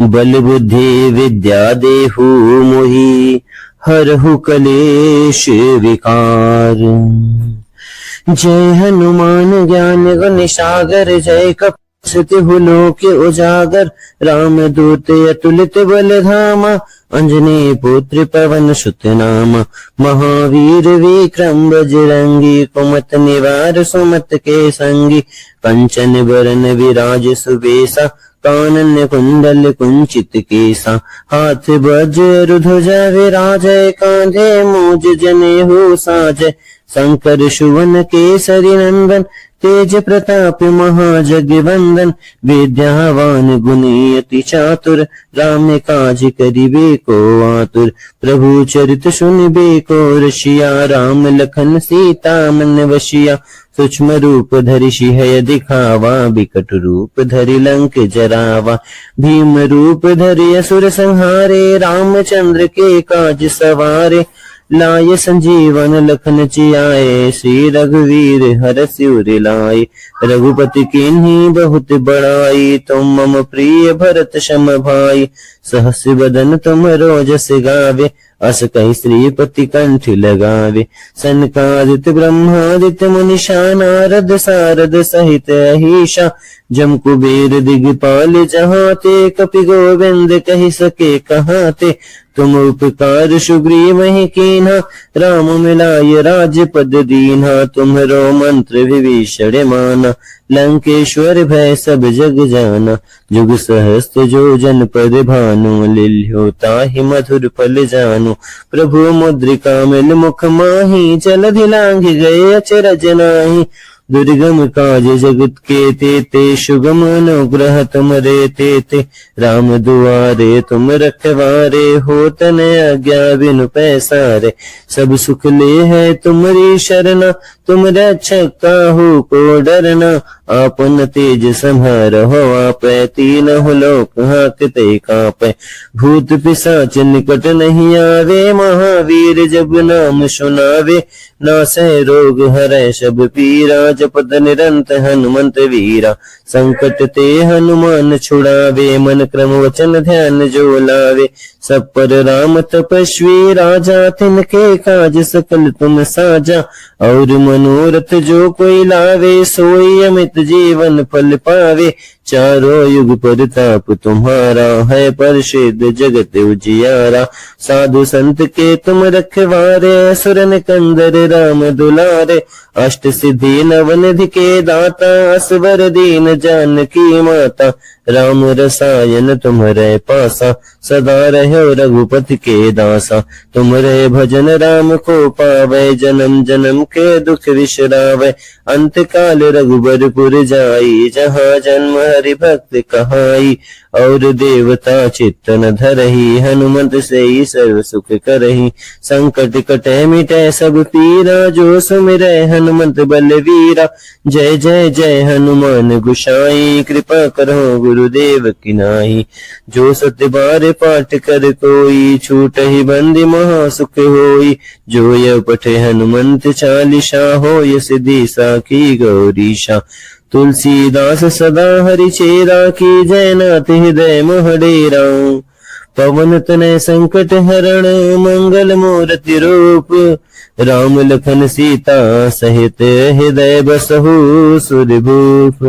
बल बुद्धि विद्या देहु मोहि हरहु कलेश विकार। जय हनुमान ज्ञान गुण सागर जय कपि लोक उजागर। राम दूत अतुलित बल धामा अंजनी पुत्र पवन सुत नामा। महावीर विक्रम बजरंगी कुमत निवार सुमत के संगी। कंचन बरन विराज सुबेसा कानन कुंडल कुंचित केसा। हाथ वज्र ध्वजा विराजय कांधे मूज जनेऊ साजय। शंकर सुवन केसरी नंदन तेज प्रताप महाजगवंदन। विद्यावान गुणी अति चातुर राम काज करिबे को आतुर। प्रभु चरित सुनिबे को रसिया राम लखन सीता मन वसिया। सूक्ष्म रूप धरि सिंह दिखावा बिकट रूप धरि लंक जरावा। भीम रूप धरि असुर संहारे रामचंद्र के काज सवारे। लाय संजीवन लखन जियाए श्री रघुवीर हर सिर लाए। रघुपति कीन्ही बहुत बड़ाई तुम मम प्रिय भरत सम भाई। सहस बदन तुम रोजस गावे अस कहि श्रीपति कंठ लगावे। सनकादित ब्रह्मादित्य मुनीषा नारद सारद सहित अहिषा। जम कुबेर दिगपाल जहाँ ते कपि गोविंद कहि सके कहाँ ते। तुम उपकार सुग्रीव ही कीन्हा राम मिलाय राजपद दीन्हा। तुम्हरो मंत्र विभीषण माना लंकेश्वर भय सब जग जाना। जुग सहस्त्र जो जन पद भानु लिल्यो ताहि मधुर फल जानु। प्रभु मुद्रिका मिल मुख माही जलधि लांघ गए अचरज नाही। दुर्गम काज जगत के तेते सुगम अनुग्रह तुमरे तेते। राम दुआरे तुम रखवारे हो तन आज्ञा बिनु पैसारे। सब सुख ले है तुम्हारी शरणा तुम रक्षक काहू को डरना। आपन तेज संहारहो आपै तीनहुँ लोक हांकते कांपै। भूत पिशाच निकट नहीं आवे महावीर जब नाम सुनावे। नासै रोग हरै सब पीरा जपत निरंत हनुमंत वीरा। संकट ते हनुमान छुड़ावे मन क्रम वचन ध्यान जो लावे। सब पर राम तपस्वी राजा तिनके काज सकल तुम साजा। और मनोरथ जो कोई लावे सोई अमित जीवन फल पावे। चारों युग परताप तुम्हारा है प्रसिद्ध जगत उजियारा। साधु संत के तुम रखवारे असुर निकंदर राम दुलारे। अष्ट सिद्धि नवनिधि के दाता असवर दीन जानकी माता। राम रसायन तुम्हारे पासा सदा रहो रघुपति के दासा। तुम्हारे भजन राम को पावे जन्म जन्म के दुख विश्रावे। अंत काल रघुबरपुर जाई जहाँ जन्म हरि भक्त कहाई। और देवता चित्तन धरही हनुमंत से ही सर्व सुख करही। संकट कटे मिटे सब पीरा जो सुमिरै हनुमंत बलवीरा। जय जय जय हनुमान गोसाई कृपा करो गुरुदेव की नाई। जो सत्य बार पाठ कर कोई छूटहि बंदी महा सुख होई। जो यह पठे हनुमंत चालीसा होय सिद्धि साखी गौरीशा। तुलसीदास सदा हरि चेरा की जयनाथ हृदय मोह डेरा। पवन तनय संकट हरण मंगल मूर्ति रूप। राम लखन सीता सहित हृदय बसहु सुरभूप।